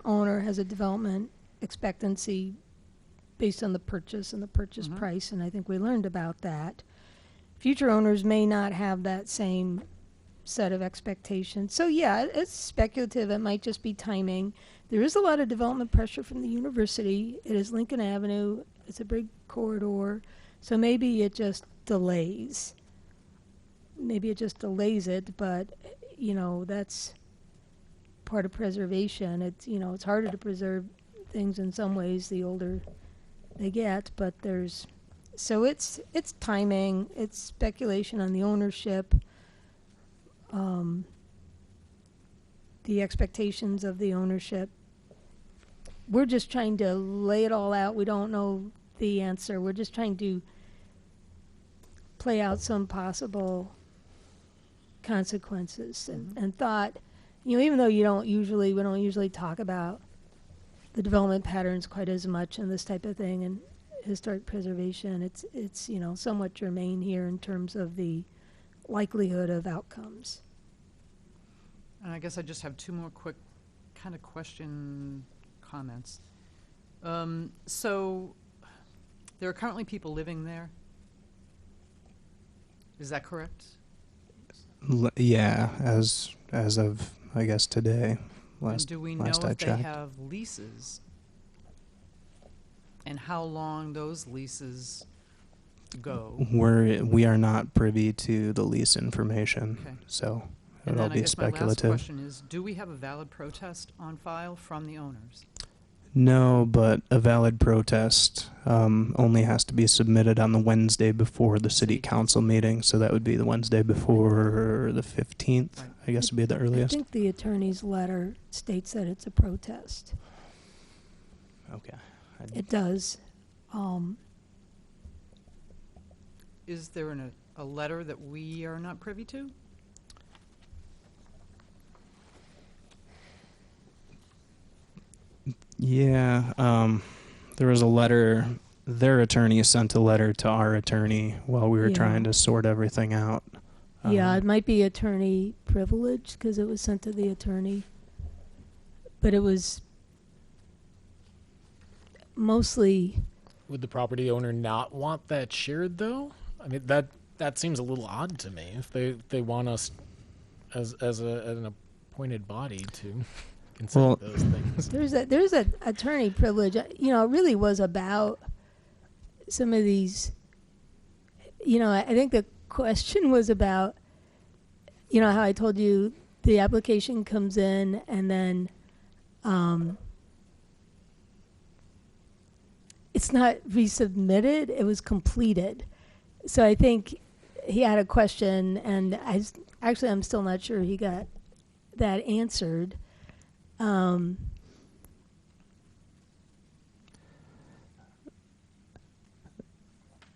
owner has a development expectancy based on the purchase and the purchase price, and I think we learned about that. Future owners may not have that same set of expectations. So yeah, it's speculative. It might just be timing. There is a lot of development pressure from the university. It is Lincoln Avenue. It's a big corridor. So maybe it just delays. It, but that's part of preservation. It's harder to preserve things in some ways the older they get, but it's timing, it's speculation on the ownership, the expectations of the ownership. We're just trying to lay it all out. We don't know the answer. We're just trying to play out some possible consequences and thought, even though we don't usually talk about the development patterns quite as much and this type of thing and historic preservation, it's somewhat germane here in terms of the likelihood of outcomes. And I guess I just have two more quick kind of comments. So there are currently people living there. Is that correct? Yeah, as of I guess today. And do we know last I if they checked. have leases? And how long those leases go? We are not privy to the lease information, Okay. so And it'll then I be guess my last speculative. question is, do we have a valid protest on file from the owners? No, but a valid protest only has to be submitted on the Wednesday before the city council meeting, so that would be the Wednesday before the 15th, Right. I guess would be the I earliest. think the attorney's letter states that it's a protest. Okay. It does. Is there a letter that we are not privy to? Yeah, there was a letter their attorney sent a letter to our attorney while we were Yeah. trying to sort everything out. Yeah, Um, it might be attorney privilege because it was sent to the attorney. But it was mostly, Would the property owner not want that shared though? I mean, that seems a little odd to me. If they want us as an appointed body to consider Well- those things. there's a attorney privilege. You know, it really was about some of these, you know, I think the question was about, you know, how I told you the application comes in and then it's not resubmitted, it was completed. So I think he had a question, and I'm still not sure he got that answered.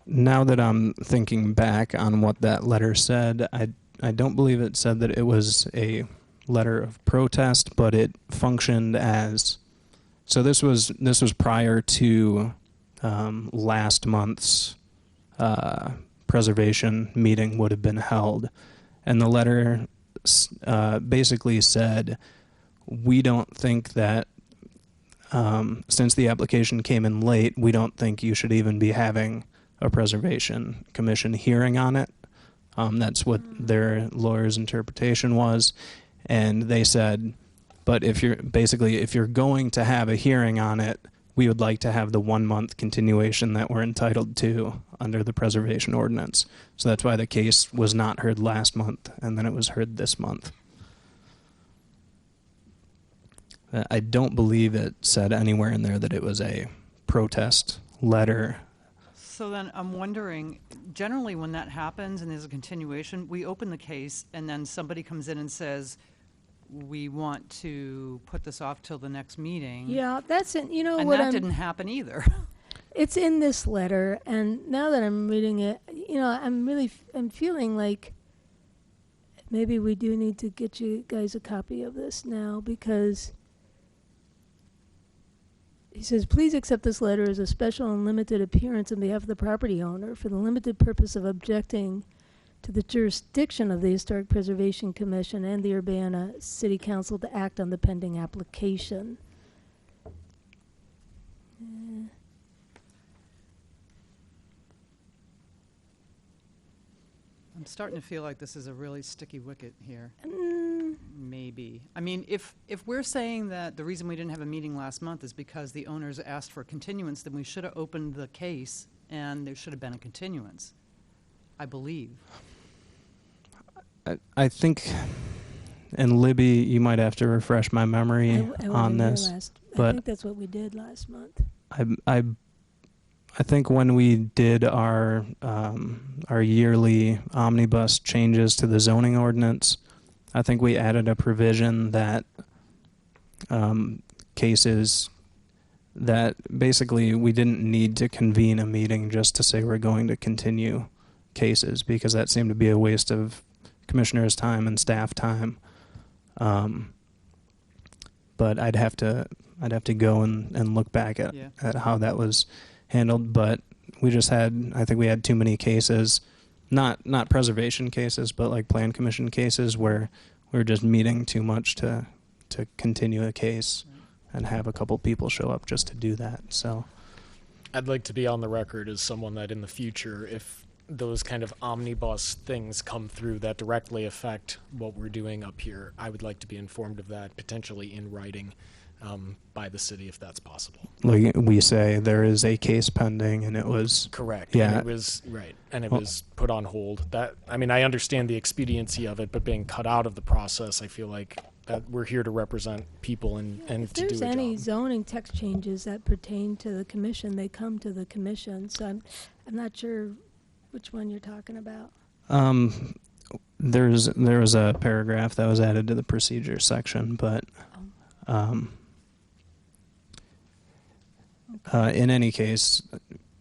Now that I'm thinking back on what that letter said, I don't believe it said that it was a letter of protest, but it functioned as. So this was prior to last month's preservation meeting would have been held, and the letter basically said, we don't think that since the application came in late, we don't think you should even be having a preservation commission hearing on it. That's what their lawyer's interpretation was, and they said, but if you're going to have a hearing on it, we would like to have the 1 month continuation that we're entitled to under the preservation ordinance. So that's why the case was not heard last month, and then it was heard this month. I don't believe it said anywhere in there that it was a protest letter. So then I'm wondering, generally when that happens and there's a continuation, we open the case and then somebody comes in and says, we want to put this off till the next meeting. Yeah, that's it. You know And what that didn't happen either. It's in this letter, and now that I'm reading it, you know, I'm feeling like maybe we do need to get you guys a copy of this now, because he says, please accept this letter as a special and limited appearance on behalf of the property owner for the limited purpose of objecting to the jurisdiction of the Historic Preservation Commission and the Urbana City Council to act on the pending application. I'm starting to feel like this is a really sticky wicket here. Mm, Maybe. I mean, if we're saying that the reason we didn't have a meeting last month is because the owners asked for a continuance, then we should have opened the case and there should have been a continuance, I believe. I think, and Libby, you might have to refresh my memory I on wasn't here this. I but- think that's what we did last month. I think when we did our yearly omnibus changes to the zoning ordinance, I think we added a provision that cases that basically we didn't need to convene a meeting just to say we're going to continue cases, because that seemed to be a waste of commissioners' time and staff time. But I'd have to go and look back at how that was handled. But we just I think we had too many cases, not preservation cases, but like plan commission cases where we were just meeting too much to continue a case and have a couple people show up just to do that. So I'd like to be on the record as someone that in the future, if those kind of omnibus things come through that directly affect what we're doing up here, I would like to be informed of that, potentially in writing, by the city, if that's possible. like we say, there is a case pending, and it was Correct. Yeah. And it was right, and it Well- was put on hold. I understand the expediency of it, but being cut out of the process, I feel like that we're here to represent people and If to do there's a any job. zoning text changes that pertain to the commission, they come to the commission. So I'm not sure which one you're talking about. there was a paragraph that was added to the procedure section, but in any case,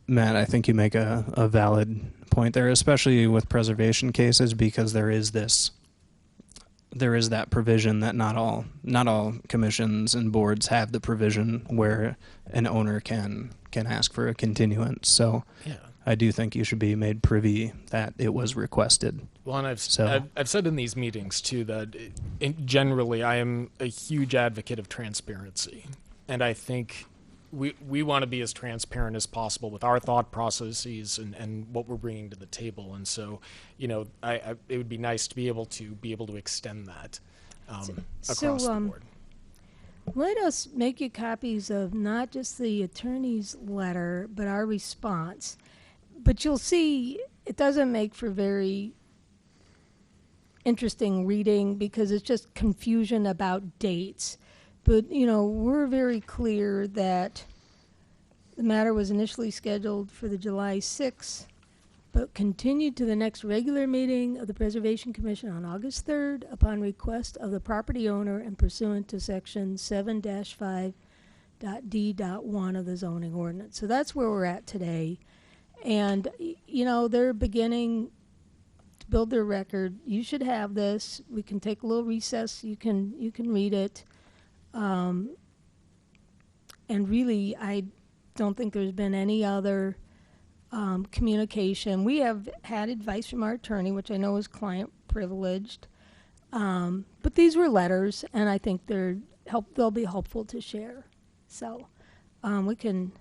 Matt, I think you make a valid point there, especially with preservation cases, because there is this there is that provision that not all commissions and boards have the provision where an owner can ask for a continuance. So Yeah. I do think you should be made privy that it was requested. Well, and So- I've said in these meetings too that generally I am a huge advocate of transparency, and I think we want to be as transparent as possible with our thought processes and what we're bringing to the table. And so, you know, it would be nice to be able to extend that So, across the board. Let us make you copies of not just the attorney's letter, but our response. But you'll see it doesn't make for very interesting reading because it's just confusion about dates. But, you know, we're very clear that the matter was initially scheduled for the July 6th, but continued to the next regular meeting of the Preservation Commission on August 3rd upon request of the property owner and pursuant to section 7-5.d.1 of the zoning ordinance. So that's where we're at today. And, you know, they're beginning to build their record. You should have this. We can take a little recess. You can read it. And really, I don't think there's been any other communication. We have had advice from our attorney, which I know is client privileged. But these were letters, and I think they'll be helpful to share. So we can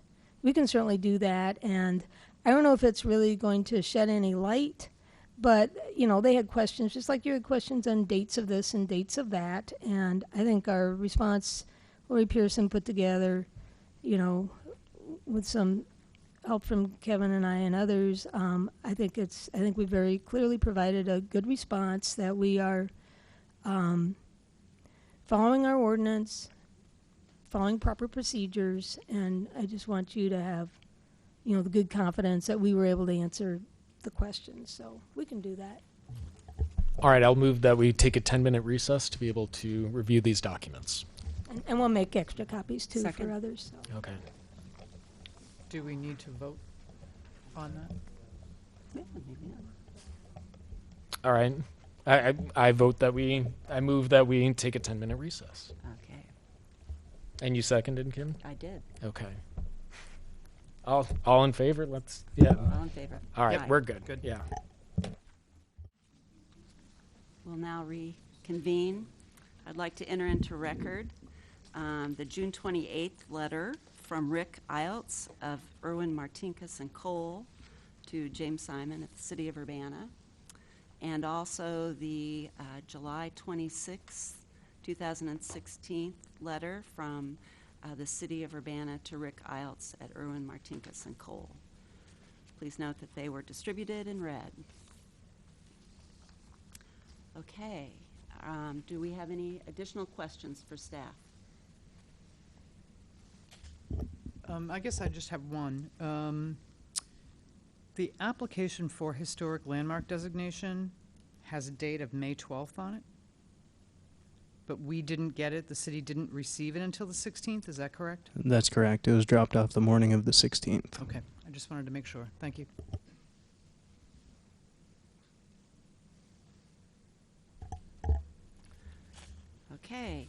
certainly do that. And I don't know if it's really going to shed any light, but you know, they had questions just like you had questions on dates of this and dates of that. And I think our response, Lori Pearson put together, you know, with some help from Kevin and I and others, I think we very clearly provided a good response that we are following our ordinance, following proper procedures, and I just want you to have, you know, the good confidence that we were able to answer the questions. So we can do that. All right, I'll move that we take a 10-minute recess to be able to review these documents. And we'll make extra copies too Second. for others. So. Okay. Do we need to vote on that? Yeah, maybe not. All right. I move that we take a 10-minute recess. Okay, And you seconded, Kim? I did. Okay. All in favor? Yeah. All in favor? All right, Aye. we're good. Good. Yeah. We'll now reconvene. I'd like to enter into record the June 28th letter from Rick Iltz of Irwin Martinkus and Cole to James Simon at the City of Urbana, and also the July 26th, 2016 letter from the City of Urbana to Rick Iltz at Irwin Martinkus and Cole. Please note that they were distributed and read. Okay. Do we have any additional questions for staff? I guess I just have one. The application for historic landmark designation has a date of May 12th on it, but we didn't get it, the city didn't receive it until the 16th, is that correct? That's correct. It was dropped off the morning of the 16th. Okay, I just wanted to make sure. Thank you. Okay.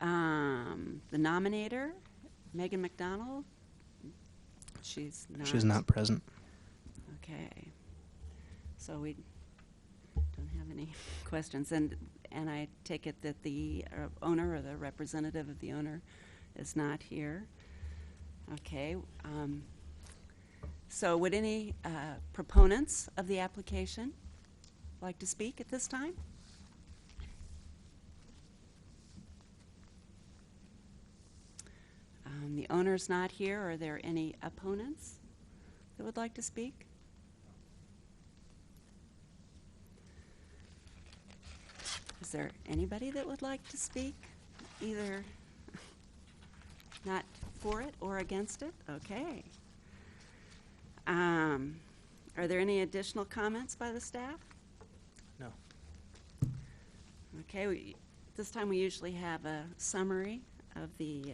The nominator, Megan McDonald. She's Not present. Okay. So we don't have any questions. And I take it that the owner or the representative of the owner is not here. Okay. So would any proponents of the application like to speak at this time? The owner's not here. Are there any opponents that would like to speak? Is there anybody that would like to speak, either not for it or against it? Okay. Are there any additional comments by the staff? No. Okay, this time we usually have a summary of the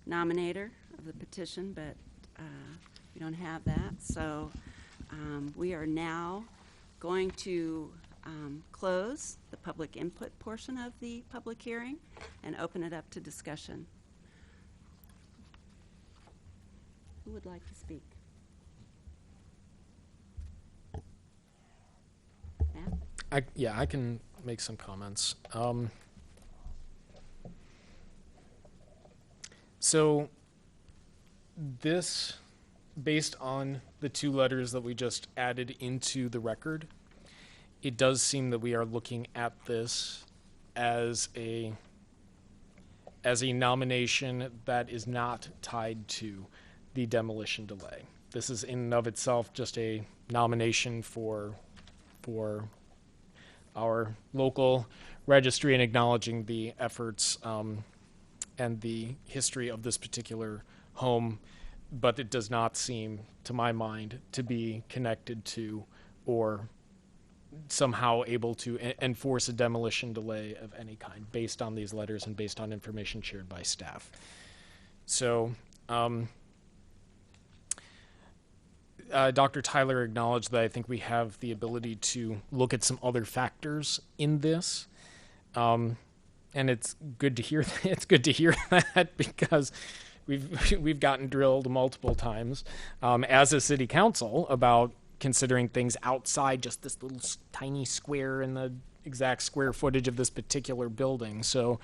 nominator of the petition, but we don't have that. So we are now going to close the public input portion of the public hearing and open it up to discussion. Who would like to speak? Matt? I can make some comments. So this, based on the 2 letters that we just added into the record, it does seem that we are looking at this as a nomination that is not tied to the demolition delay. This is in and of itself just a nomination for our local registry and acknowledging the efforts and the history of this particular home, but it does not seem, to my mind, to be connected to or somehow able to enforce a demolition delay of any kind based on these letters and based on information shared by staff. So, Dr. Tyler acknowledged that I think we have the ability to look at some other factors in this. And it's good to hear it's good to hear that because we've gotten drilled multiple times as a city council about considering things outside just this little tiny square in the exact square footage of this particular building. So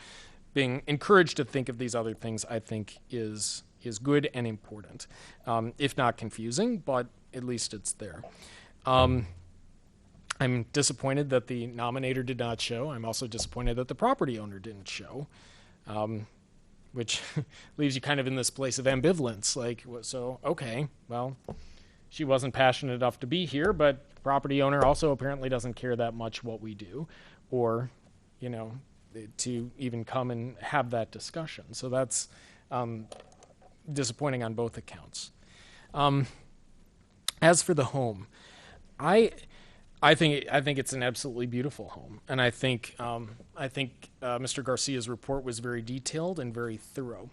being encouraged to think of these other things, I think, is good and important, if not confusing, but at least it's there. I'm disappointed that the nominator did not show. I'm also disappointed that the property owner didn't show, which leaves you kind of in this place of ambivalence. Like, so, okay, well, she wasn't passionate enough to be here, but the property owner also apparently doesn't care that much what we do, or, you know, to even come and have that discussion. So that's disappointing on both accounts. As for the home, I think it's an absolutely beautiful home, and I think Mr. Garcia's report was very detailed and very thorough.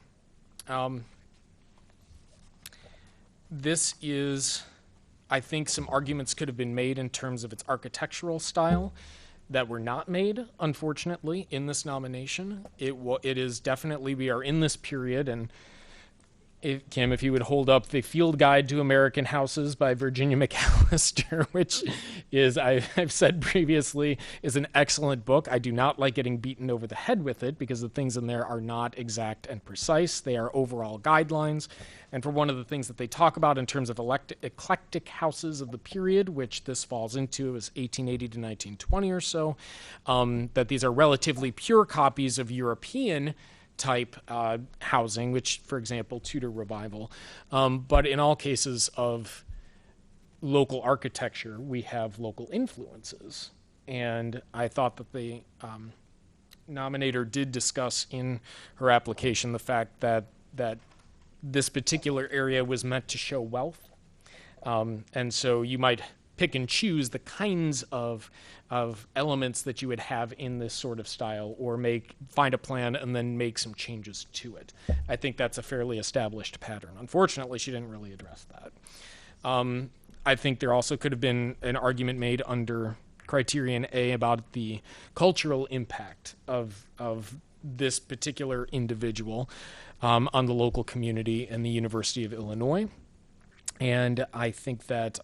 This is, I think, some arguments could have been made in terms of its architectural style that were not made, unfortunately, in this nomination. It is definitely, we are in this period, and Kim, if you would hold up the Field Guide to American Houses by Virginia McAllister, which is, I've said previously, is an excellent book. I do not like getting beaten over the head with it because the things in there are not exact and precise. They are overall guidelines. And for one of the things that they talk about in terms of eclectic houses of the period, which this falls into, is 1880 to 1920 or so, that these are relatively pure copies of European type housing, which, for example, Tudor Revival. But in all cases of local architecture, we have local influences. And I thought that the nominator did discuss in her application the fact that this particular area was meant to show wealth. And so you might pick and choose the kinds of elements that you would have in this sort of style, or find a plan and then make some changes to it. I think that's a fairly established pattern. Unfortunately, she didn't really address that. I think there also could have been an argument made under criterion A about the cultural impact of this particular individual on the local community and the University of Illinois. And I think that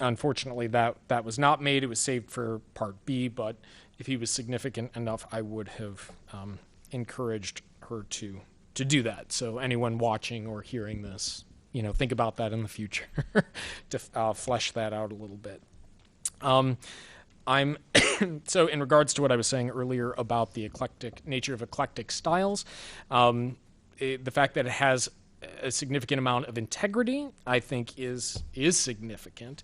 unfortunately, that was not made. It was saved for Part B, but if he was significant enough, I would have encouraged her to do that. So anyone watching or hearing this, think about that in the future to flesh that out a little bit. So in regards to what I was saying earlier about the eclectic nature of eclectic styles, the fact that it has a significant amount of integrity, I think, is significant.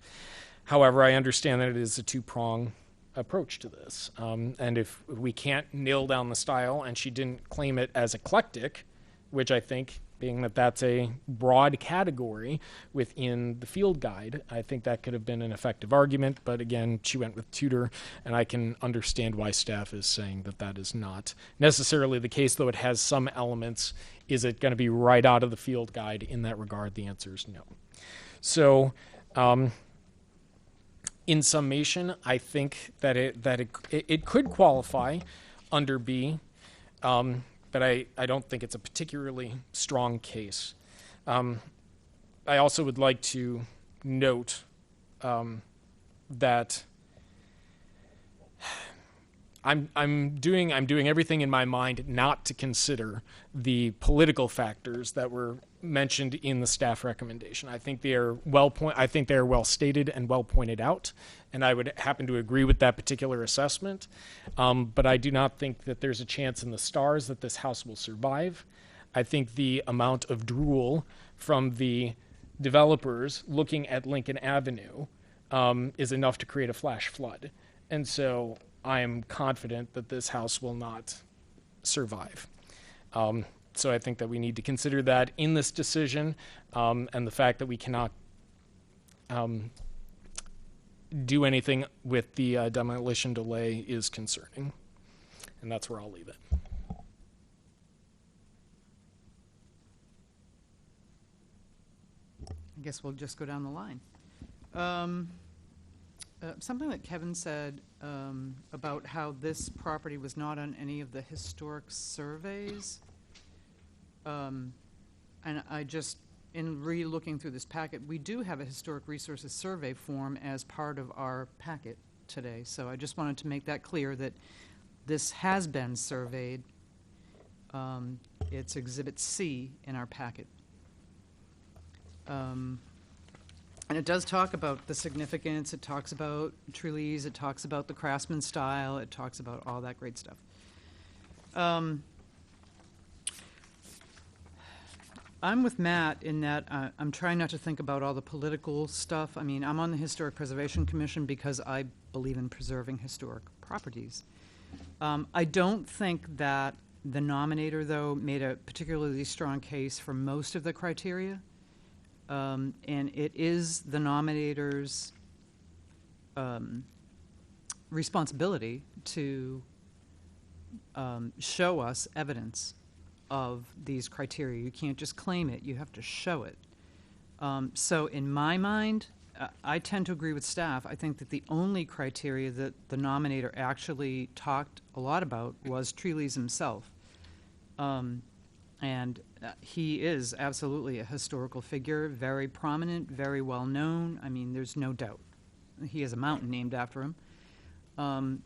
However, I understand that it is a two-prong approach to this. And if we can't nail down the style, and she didn't claim it as eclectic, which I think, being that that's a broad category within the field guide, I think that could have been an effective argument. But again, she went with Tudor, and I can understand why staff is saying that is not necessarily the case, though it has some elements. Is it going to be right out of the field guide in that regard? The answer is no. So in summation, I think that it could qualify under B, but I don't think it's a particularly strong case. I also would like to note that I'm doing everything in my mind not to consider the political factors that were mentioned in the staff recommendation. I think they are well stated and well pointed out, and I would happen to agree with that particular assessment. But I do not think that there's a chance in the stars that this house will survive. I think the amount of drool from the developers looking at Lincoln Avenue is enough to create a flash flood. And so I am confident that this house will not survive. So I think that we need to consider that in this decision, and the fact that we cannot do anything with the demolition delay is concerning. And that's where I'll leave it. I guess we'll just go down the line. Something that Kevin said about how this property was not on any of the historic surveys. And I just, in re-looking through this packet, we do have a historic resources survey form as part of our packet today. So I just wanted to make that clear that this has been surveyed. It's Exhibit C in our packet. And it does talk about the significance, it talks about trees, it talks about the craftsman style, it talks about all that great stuff. I'm with Matt in that I'm trying not to think about all the political stuff. I mean, I'm on the Historic Preservation Commission because I believe in preserving historic properties. I don't think that the nominator, though, made a particularly strong case for most of the criteria. And it is the nominator's responsibility to show us evidence of these criteria. You can't just claim it, you have to show it. So in my mind, I tend to agree with staff. I think that the only criteria that the nominator actually talked a lot about was Treeley's himself. And he is absolutely a historical figure, very prominent, very well known. I mean, there's no doubt. He has a mountain named after him.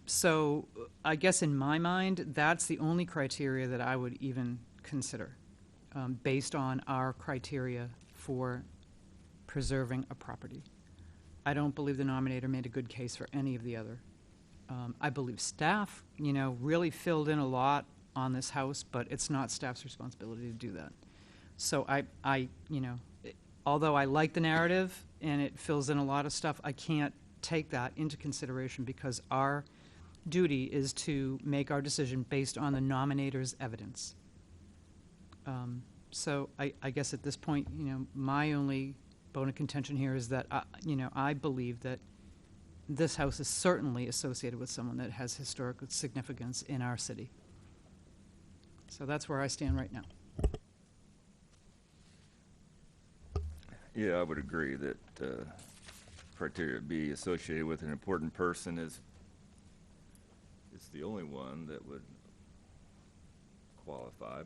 So I guess in my mind, that's the only criteria that I would even consider based on our criteria for preserving a property. I don't believe the nominator made a good case for any of the other. I believe staff, really filled in a lot on this house, but it's not staff's responsibility to do that. So although I like the narrative and it fills in a lot of stuff, I can't take that into consideration because our duty is to make our decision based on the nominator's evidence. So I guess at this point, my only bone of contention here is that, I believe that this house is certainly associated with someone that has historical significance in our city. So that's where I stand right now. Yeah, I would agree that criteria B, associated with an important person, is the only one that would qualify,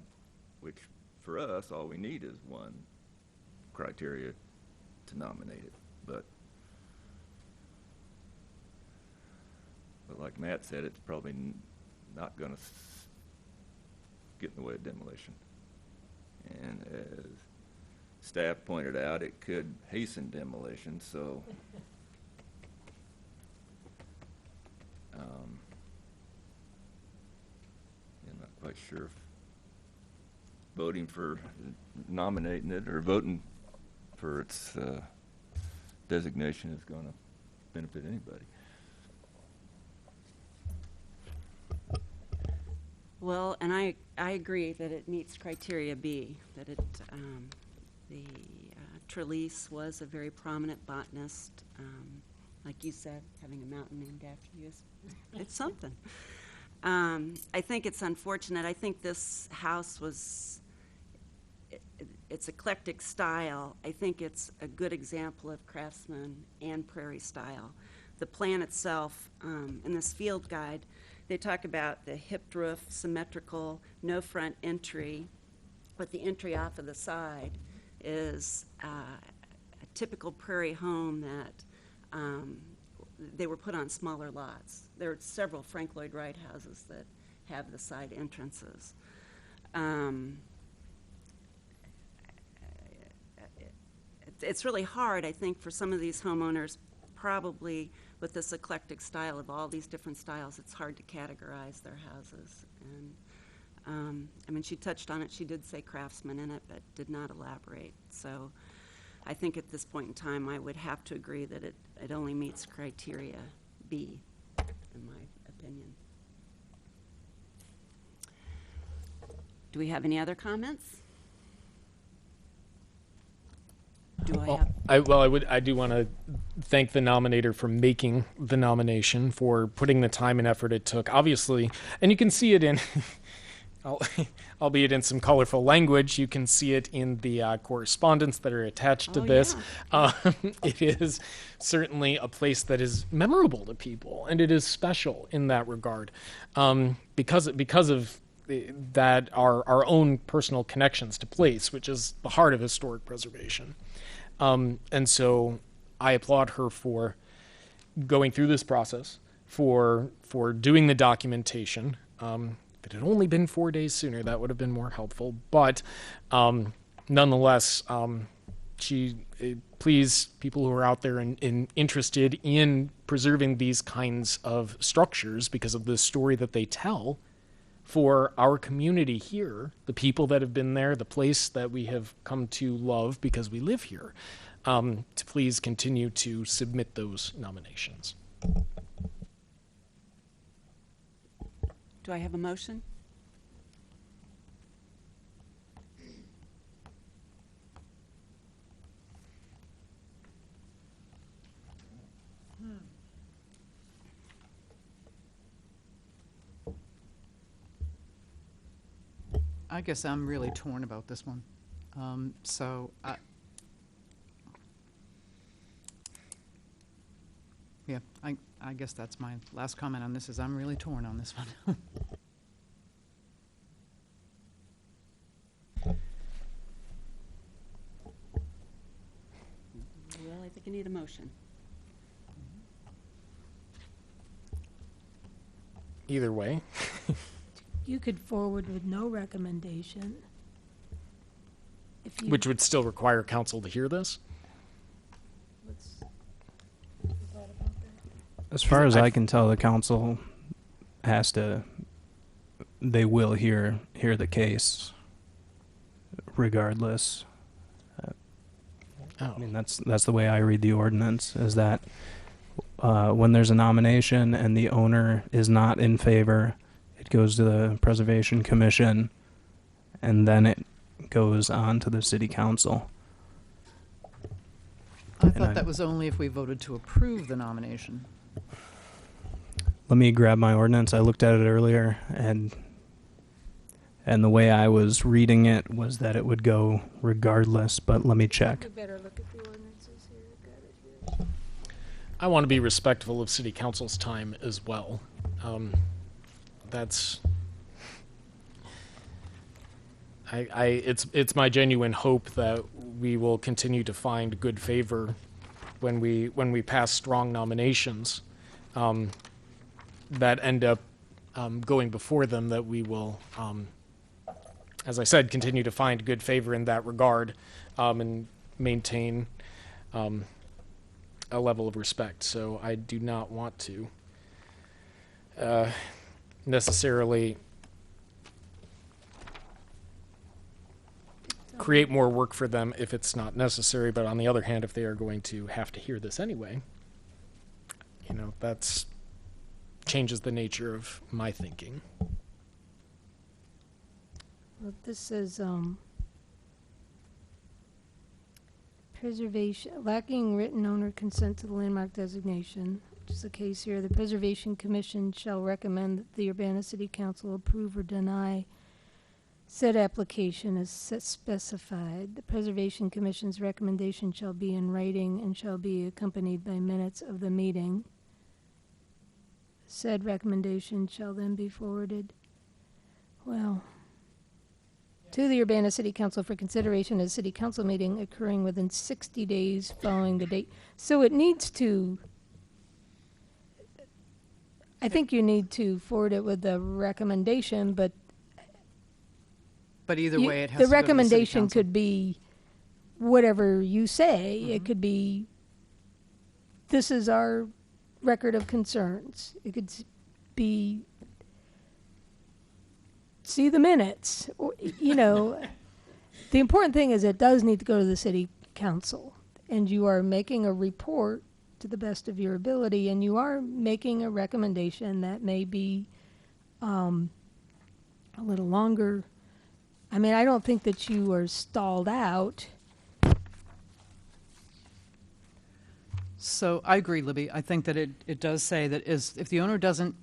which for us, all we need is one criteria to nominate it. But like Matt said, it's probably not going to get in the way of demolition. And as staff pointed out, it could hasten demolition, so I'm not quite sure if voting for nominating it or voting for its designation is going to benefit anybody. Well, and I agree that it meets criteria B, that the Trelease was a very prominent botanist. Like you said, having a mountain named after you is it's something. I think it's unfortunate. I think this house was, it's eclectic style. I think it's a good example of craftsman and prairie style. the plan itself, in this field guide, they talk about the hipped roof, symmetrical, no front entry, but the entry off of the side is a typical prairie home that they were put on smaller lots. There are several Frank Lloyd Wright houses that have the side entrances. It's really hard, I think, for some of these homeowners, probably with this eclectic style of all these different styles, it's hard to categorize their houses. And I mean, she touched on it. She did say craftsman in it, but did not elaborate. So I think at this point in time, I would have to agree that it only meets criteria B, in my opinion. Do we have any other comments? Do I have? I do want to thank the nominator for making the nomination, for putting the time and effort it took. Obviously, and you can see it in, albeit in some colorful language, you can see it in the correspondence that are attached to this. Yeah. It is certainly a place that is memorable to people, and it is special in that regard, because of that our own personal connections to place, which is the heart of historic preservation. And so I applaud her for going through this process, for doing the documentation. If it had only been 4 days sooner, that would have been more helpful. But nonetheless, please, people who are out there and interested in preserving these kinds of structures because of the story that they tell for our community here, the people that have been there, the place that we have come to love because we live here, to please continue to submit those nominations. Do I have a motion? I guess I'm really torn about this one. Yeah, I guess that's my last comment on this, is I'm really torn on this one. Well, I think I need a motion. Either way. You could forward with no recommendation. If you, Which would still require council to hear this? As far as I can tell, the council they will hear the case regardless. I mean, that's the way I read the ordinance, is that when there's a nomination and the owner is not in favor, it goes to the Preservation Commission, and then it goes on to the City Council. I thought that was only if we voted to approve the nomination. Let me grab my ordinance. I looked at it earlier, and the way I was reading it was that it would go regardless, but let me check. you better look at the ordinances here. Got it here. I want to be respectful of City Council's time as well. It's my genuine hope that we will continue to find good favor when we pass strong nominations that end up going before them, that we will, as I said, continue to find good favor in that regard, and maintain a level of respect. So I do not want to necessarily create more work for them if it's not necessary, but on the other hand, if they are going to have to hear this anyway, that's changes the nature of my thinking. Well, this says preservation, lacking written owner consent to the landmark designation, which is the case here. The Preservation Commission shall recommend that the Urbana City Council approve or deny said application as specified. The Preservation Commission's recommendation shall be in writing and shall be accompanied by minutes of the meeting. Said recommendation shall then be forwarded, well, to the Urbana City Council for consideration at a city council meeting occurring within 60 days following the date. So it needs to, I think you need to forward it with a recommendation, but But either you- way, it has the to go to the city recommendation council. could be whatever you say. It could be, this is our record of concerns. It could be, see the minutes. Or, you know, the important thing is it does need to go to the city council, and you are making a report to the best of your ability, and you are making a recommendation that may be a little longer. I mean, I don't think that you are stalled out. So I agree, Libby. I think that it does say that if the owner doesn't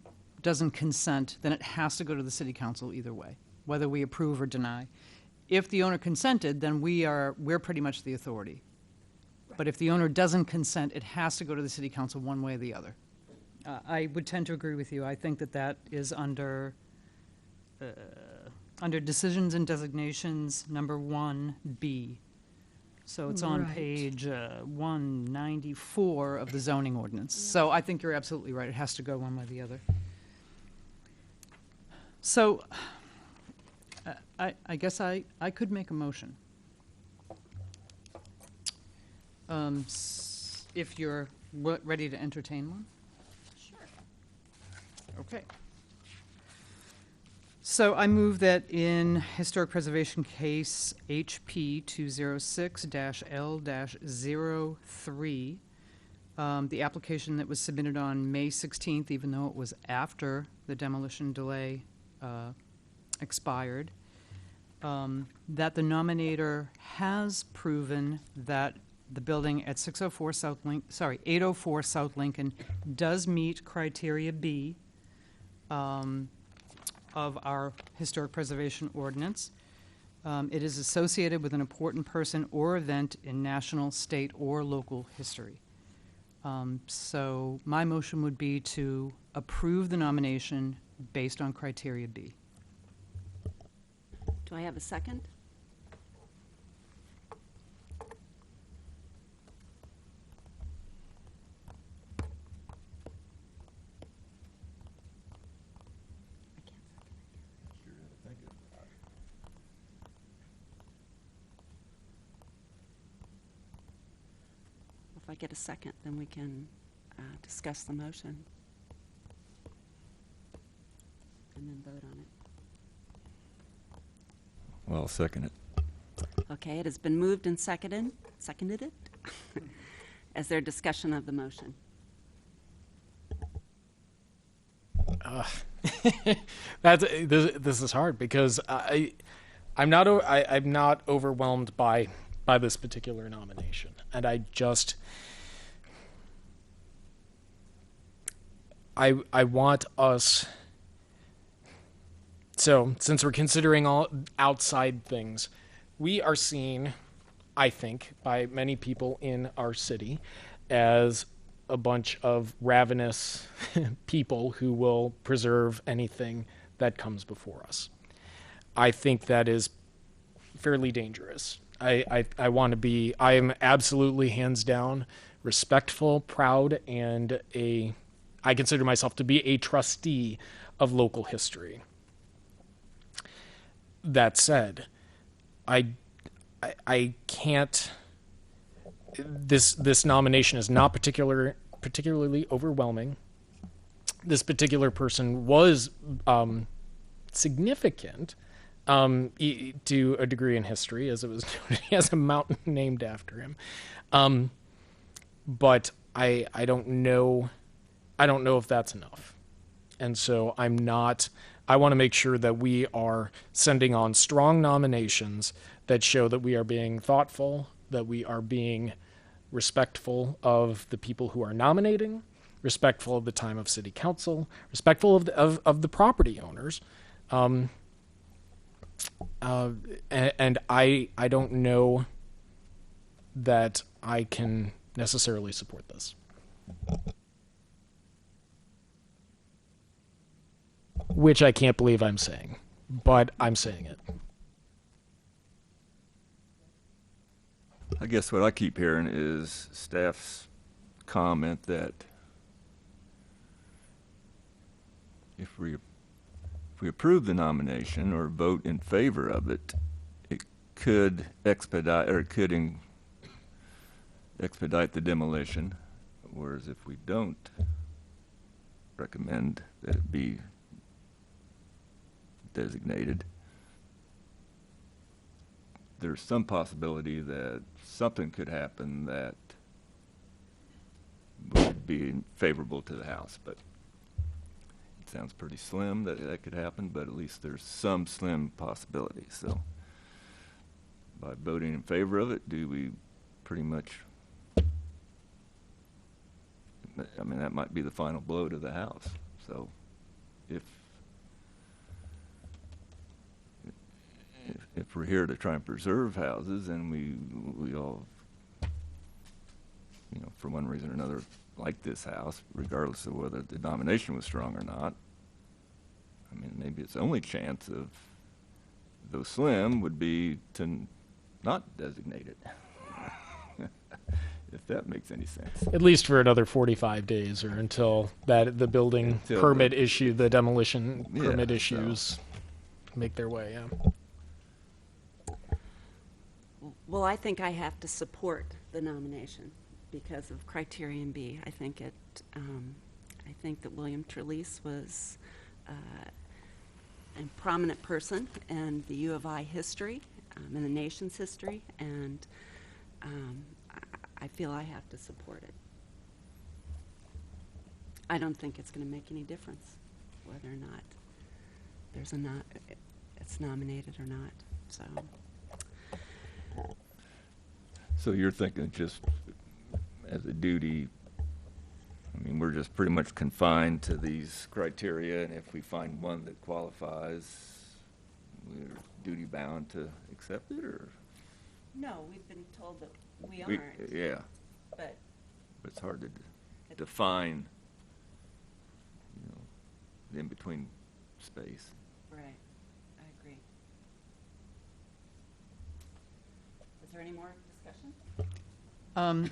consent, then it has to go to the city council either way, whether we approve or deny. If the owner consented, then we're pretty much the authority. But if the owner doesn't consent, it has to go to the city council one way or the other. I would tend to agree with you. I think that is under decisions and designations, number 1B. So it's on Right. page 194 of the zoning ordinance. So I think you're absolutely right. It has to go one way or the other. So I guess I could make a motion. If you're ready to entertain one? Sure. Okay. So I move that in historic preservation case HP 206-L-03, the application that was submitted on May 16th, even though it was after the demolition delay expired, that the nominator has proven that the building at 804 South Lincoln does meet criteria B of our historic preservation ordinance. It is associated with an important person or event in national, state, or local history. So my motion would be to approve the nomination based on criteria B. Do I have a second? If I get a second, then we can discuss the motion and then vote on it. Well, second it. Okay, it has been moved and seconded it? Is there discussion of the motion? This is hard because I'm not overwhelmed by this particular nomination, and I want us. So, since we're considering all outside things, we are seen, I think, by many people in our city as a bunch of ravenous people who will preserve anything that comes before us. I think that is fairly dangerous. I am absolutely hands down respectful, proud, and I consider myself to be a trustee of local history. That said, I can't. This nomination is not particularly overwhelming. This particular person was significant to a degree in history, as it was noted. He has a mountain named after him. But I don't know if that's enough. And so I want to make sure that we are sending on strong nominations that show that we are being thoughtful, that we are being respectful of the people who are nominating, respectful of the time of city council, respectful of the property owners. And I don't know that I can necessarily support this. which I can't believe I'm saying, but I'm saying it. I guess what I keep hearing is staff's comment that if we approve the nomination or vote in favor of it, it could expedite expedite the demolition, whereas if we don't recommend that it be designated, there's some possibility that something could happen that would be favorable to the house, but it sounds pretty slim that that could happen, but at least there's some slim possibility. So by voting in favor of it, do we pretty much, I mean, that might be the final blow to the house. So if we're here to try and preserve houses and we all, you know, for one reason or another like this house, regardless of whether the nomination was strong or not, I mean, maybe its only chance of, though slim, would be to not designate it. If that makes any sense. At least for another 45 days, or until the building Until permit the- issue, the demolition Yeah, permit so- issues make their way, yeah. Well, I think I have to support the nomination because of criterion B. I think that William Trelease was a prominent person in the U of I history, in the nation's history, and I feel I have to support it. I don't think it's going to make any difference whether or not it's nominated or not. So you're thinking just as a duty, I mean, we're just pretty much confined to these criteria, and if we find one that qualifies, we're duty bound to accept it, or? No, we've been told that we We- aren't, Yeah, but but it's hard to define, you know, the in-between space. right, I agree. Is there any more discussion?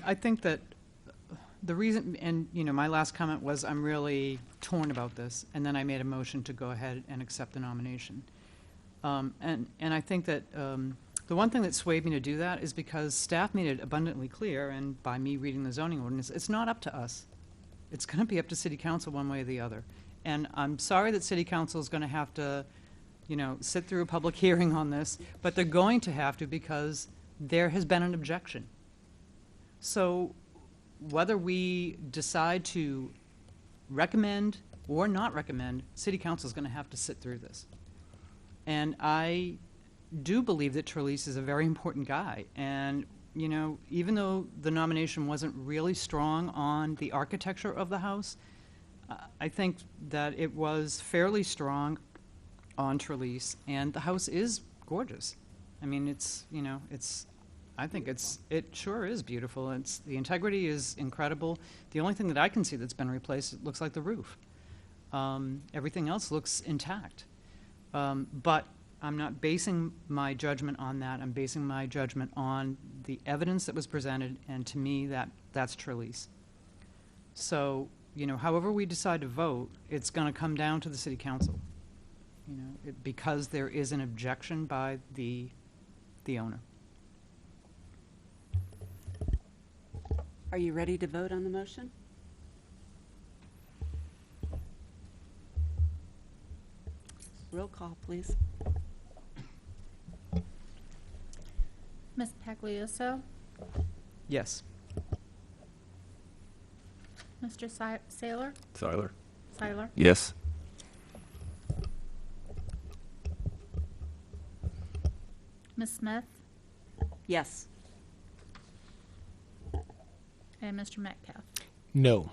I think that the reason, and, you know, my last comment was I'm really torn about this, and then I made a motion to go ahead and accept the nomination. And I think that the one thing that swayed me to do that is because staff made it abundantly clear, and by me reading the zoning ordinance, it's not up to us. It's going to be up to city council one way or the other. And I'm sorry that city council is going to have to, you know, sit through a public hearing on this, but they're going to have to because there has been an objection. So whether we decide to recommend or not recommend, city council is going to have to sit through this. And I do believe that Trelease is a very important guy. And, you know, even though the nomination wasn't really strong on the architecture of the house, I think that it was fairly strong on Trelease, and the house is gorgeous. I mean, it's, you know, I think it sure is beautiful. The integrity is incredible. The only thing that I can see that's been replaced, it looks like the roof. Everything else looks intact. But I'm not basing my judgment on that. I'm basing my judgment on the evidence that was presented, and to me, that's Trelease. So, you know, however we decide to vote, it's going to come down to the city council. You know, because there is an objection by the owner. Are you ready to vote on the motion? Roll call, please. Ms. Pagliuso? Yes. Mr. Saylor? Seiler? Yes. Ms. Smith? Yes. And Mr. Metcalf? No.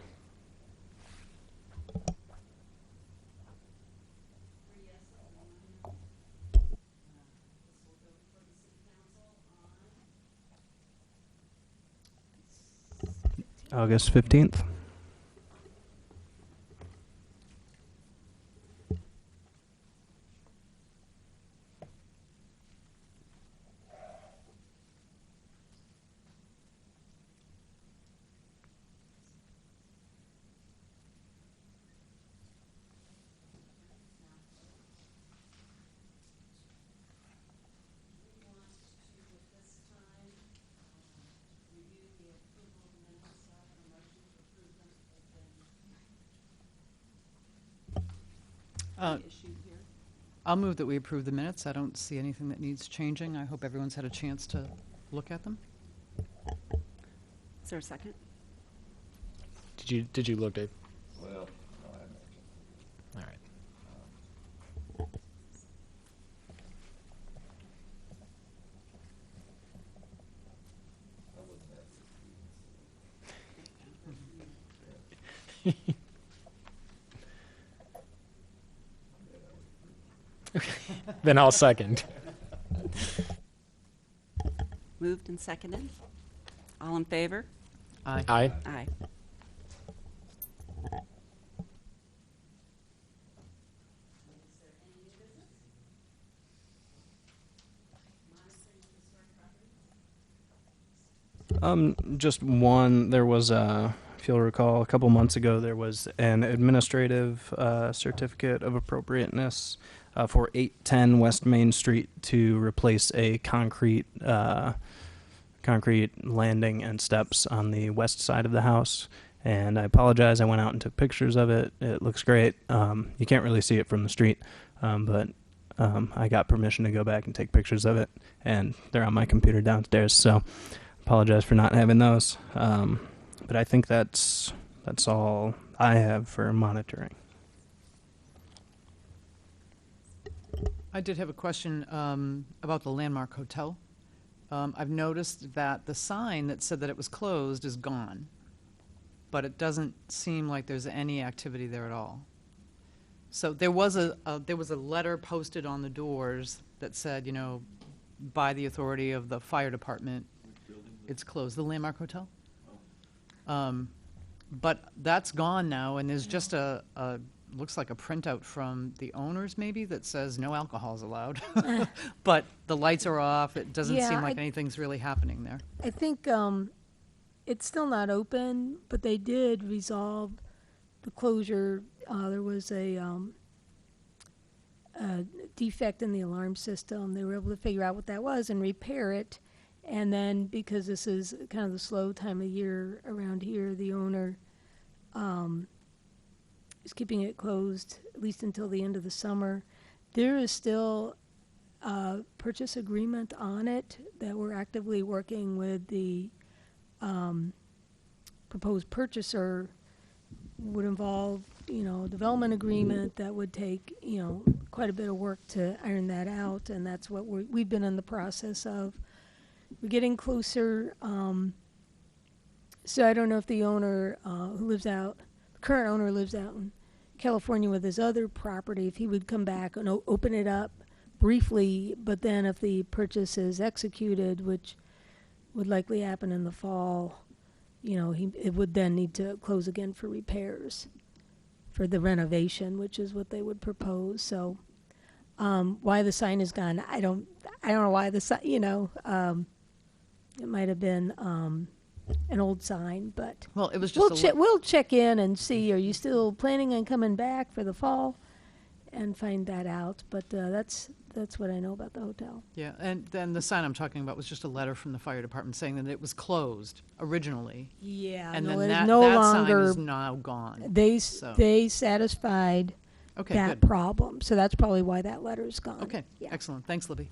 August 15th. Uh, I'll move that we approve the minutes. I don't see anything that needs changing. I hope everyone's had a chance to look at them. Is there a second? Did you look, Dave? Well, no, I haven't. All right. Then I'll second. Moved and seconded. All in favor? Aye. Aye. Aye. Just one. There was, if you'll recall, a couple months ago, there was an administrative certificate of appropriateness for 810 West Main Street to replace a concrete landing and steps on the west side of the house. And I apologize. I went out and took pictures of it. It looks great. You can't really see it from the street, but I got permission to go back and take pictures of it, and they're on my computer downstairs. So. Apologize for not having those, but I think that's all I have for monitoring. I did have a question about the Landmark Hotel. I've noticed that the sign that said that it was closed is gone, but it doesn't seem like there's any activity there at all. So there was a letter posted on the doors that said, you know, by the authority of the fire department, it's closed. The Landmark Hotel. But that's gone now, and there's just looks like a printout from the owners maybe that says no alcohol is allowed. But the lights are off. It doesn't Yeah, seem like anything's really happening there. I think it's still not open, but they did resolve the closure. There was a defect in the alarm system. They were able to figure out what that was and repair it. And then, because this is kind of the slow time of year around here, the owner is keeping it closed at least until the end of the summer. There is still a purchase agreement on it that we're actively working with the proposed purchaser. Would involve, you know, a development agreement that would take, you know, quite a bit of work to iron that out, and that's what we've been in the process of. We're getting closer. So I don't know if the owner the current owner lives out in California with his other property, if he would come back and open it up briefly, but then if the purchase is executed, which would likely happen in the fall, you know, it would then need to close again for repairs for the renovation, which is what they would propose. So why the sign is gone, I don't know why the sign, you know, it might have been an old sign, but Well, it was just we'll check in and see. Are you still planning on coming back for the fall, and find that out? But that's what I know about the hotel. Yeah, and then the sign I'm talking about was just a letter from the fire department saying that it was closed originally. Yeah, And no, then it's that no sign longer. is now gone. They satisfied Okay, that good. problem, so that's probably why that letter's gone. Okay, Yeah. excellent. Thanks, Libby.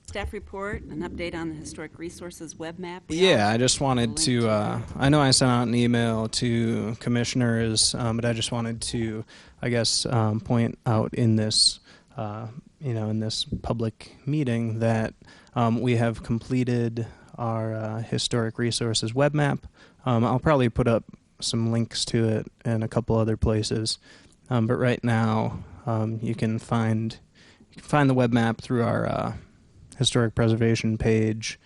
Staff report, an update on the Historic Resources web map. Yeah, I just wanted to, I know I sent out an email to commissioners, but I just wanted to, I guess, point out in this, in this public meeting that we have completed our Historic Resources web map. I'll probably put up some links to it in a couple other places, but right now you can find the web map through our historic preservation page,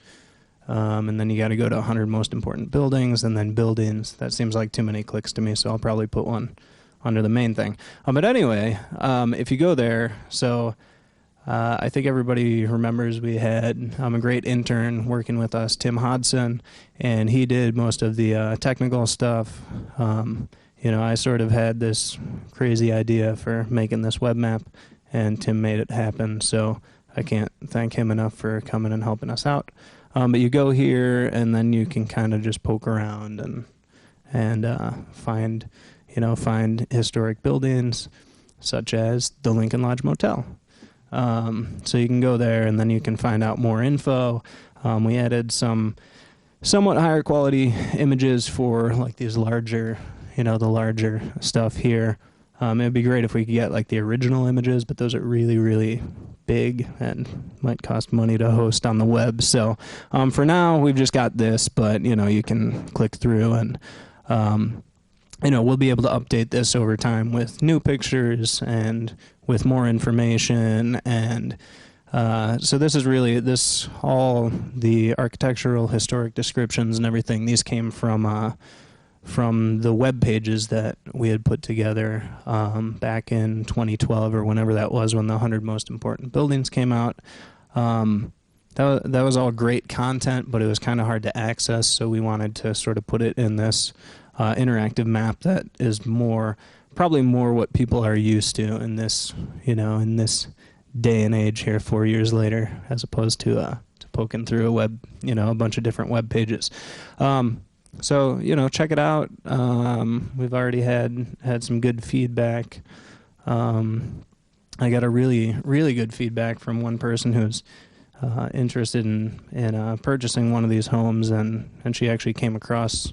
and then you got to go to 100 most important buildings and then buildings. That seems like too many clicks to me, so I'll probably put one under the main thing. But anyway, if you go there, so I think everybody remembers we had a great intern working with us, Tim Hodson, and he did most of the technical stuff. I sort of had this crazy idea for making this web map, and Tim made it happen, so I can't thank him enough for coming and helping us out. But you go here, and then you can kind of just poke around and find, find historic buildings such as the Lincoln Lodge Motel. So you can go there and then you can find out more info. We added some somewhat higher quality images for like these larger, the larger stuff here. It'd be great if we could get like the original images, but those are really, really big and might cost money to host on the web. So for now, we've just got this, but you can click through and we'll be able to update this over time with new pictures and with more information. And so this is really all the architectural, historic descriptions and everything. These came from the web pages that we had put together back in 2012 or whenever that was, when the 100 most important buildings came out. That was all great content, but it was kind of hard to access, so we wanted to sort of put it in this interactive map that is probably more what people are used to in this, in this day and age here 4 years later, as opposed to poking through a web, a bunch of different web pages. So, check it out. We've already had some good feedback. I got a really, really good feedback from one person who's interested in purchasing one of these homes, and she actually came across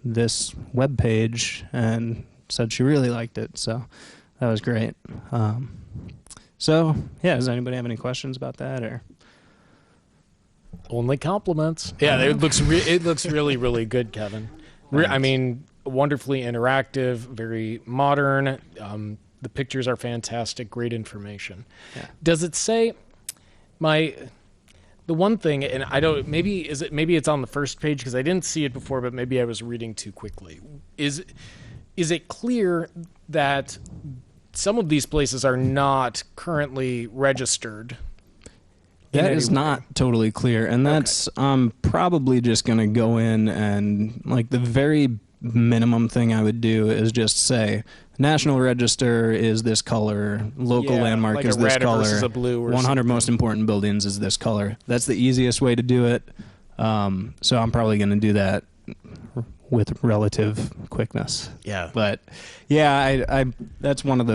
this web page and said she really liked it. So that was great. So, yeah, does anybody have any questions about that? Or Only compliments. Yeah, it looks really, really good, Kevin. I mean, wonderfully interactive, very modern. The pictures are fantastic. Great information. Yeah. Does it say the one thing, and I don't, maybe it's on the first page because I didn't see it before, but maybe I was reading too quickly. Is it clear that some of these places are not currently registered? That is not totally clear, and that's probably just going to go in and, like, the very minimum thing I would do is just say, National Register is this color, local landmark like is a this red color, versus a blue or 100 something. most important buildings is this color. That's the easiest way to do it, so I'm probably going to do that with relative quickness. Yeah. But yeah, I that's one of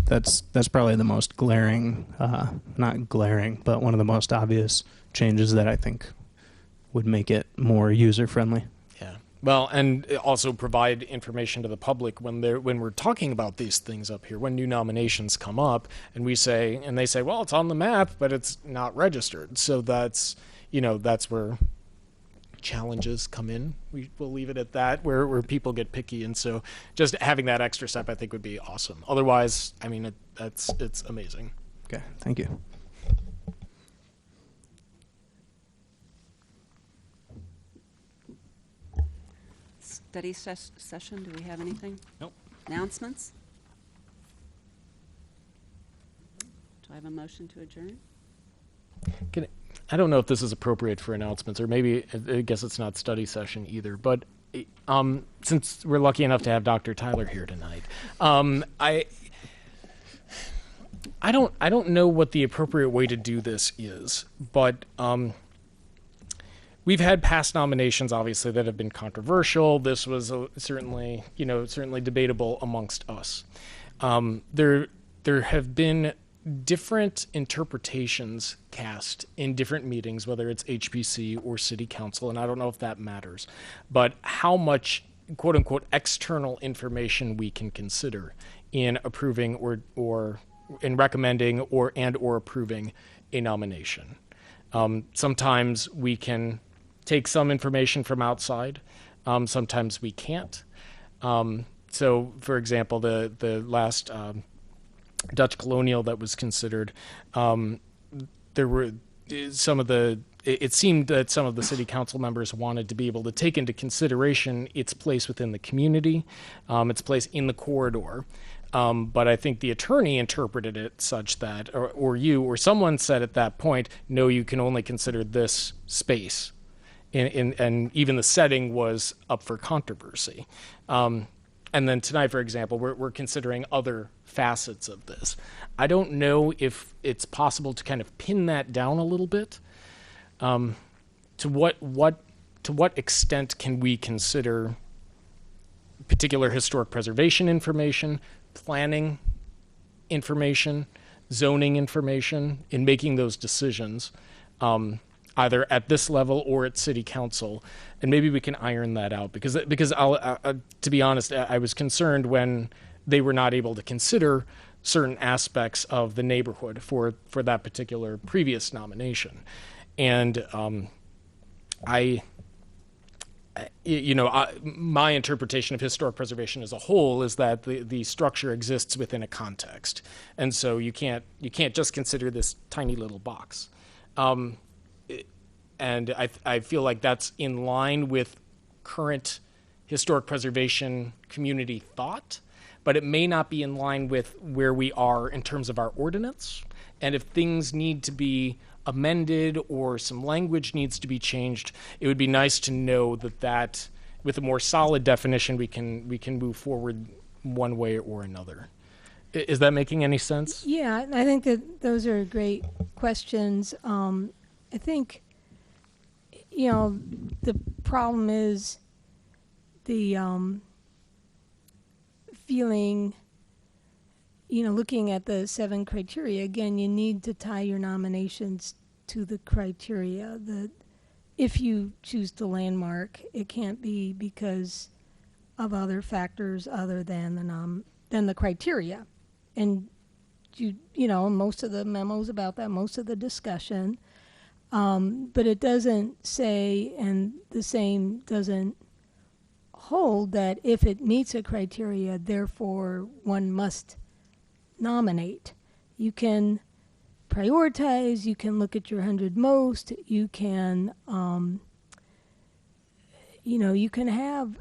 that's probably the most glaring, not glaring, but one of the most obvious changes that I think would make it more user friendly. Yeah. Well, and also provide information to the public when we're talking about these things up here, when new nominations come up and they say, well, it's on the map, but it's not registered. So that's where challenges come in. We'll leave it at that, where people get picky, and so just having that extra step I think would be awesome. Otherwise, I mean, it's amazing. Okay, thank you. Study session, do we have anything? Nope. Announcements? Do I have a motion to adjourn? I don't know if this is appropriate for announcements, or maybe I guess it's not study session either. But since we're lucky enough to have Dr. Tyler here tonight, I don't know what the appropriate way to do this is. But we've had past nominations, obviously, that have been controversial. This was certainly debatable amongst us. There have been different interpretations cast in different meetings, whether it's HPC or city council, and I don't know if that matters, but how much quote unquote external information we can consider in approving or in recommending or approving a nomination. Sometimes we can take some information from outside, sometimes we can't. So for example, the last Dutch colonial that was considered, there were it seemed that some of the city council members wanted to be able to take into consideration its place within the community, its place in the corridor. But I think the attorney interpreted it such that, or someone said at that point, no, you can only consider this space. And even the setting was up for controversy. And then tonight, for example, we're considering other facets of this. I don't know if it's possible to kind of pin that down a little bit. To what extent can we consider particular historic preservation information, planning information, zoning information in making those decisions, either at this level or at city council, and maybe we can iron that out because to be honest, I was concerned when they were not able to consider certain aspects of the neighborhood for that particular previous nomination, and my interpretation of historic preservation as a whole is that the structure exists within a context, and so you can't just consider this tiny little box. And I feel like that's in line with current historic preservation community thought, but it may not be in line with where we are in terms of our ordinance. And if things need to be amended or some language needs to be changed, it would be nice to know that with a more solid definition, we can move forward one way or another. Is that making any sense? Yeah, I think that those are great questions. I think, the problem is the feeling, looking at the 7 criteria, again, you need to tie your nominations to the criteria. If you choose to landmark, it can't be because of other factors other than the criteria. And most of the memos about that, most of the discussion, but it doesn't say, and the same doesn't hold, that if it meets a criteria, therefore one must nominate. You can prioritize, you can look at your 100 most, you can, you can have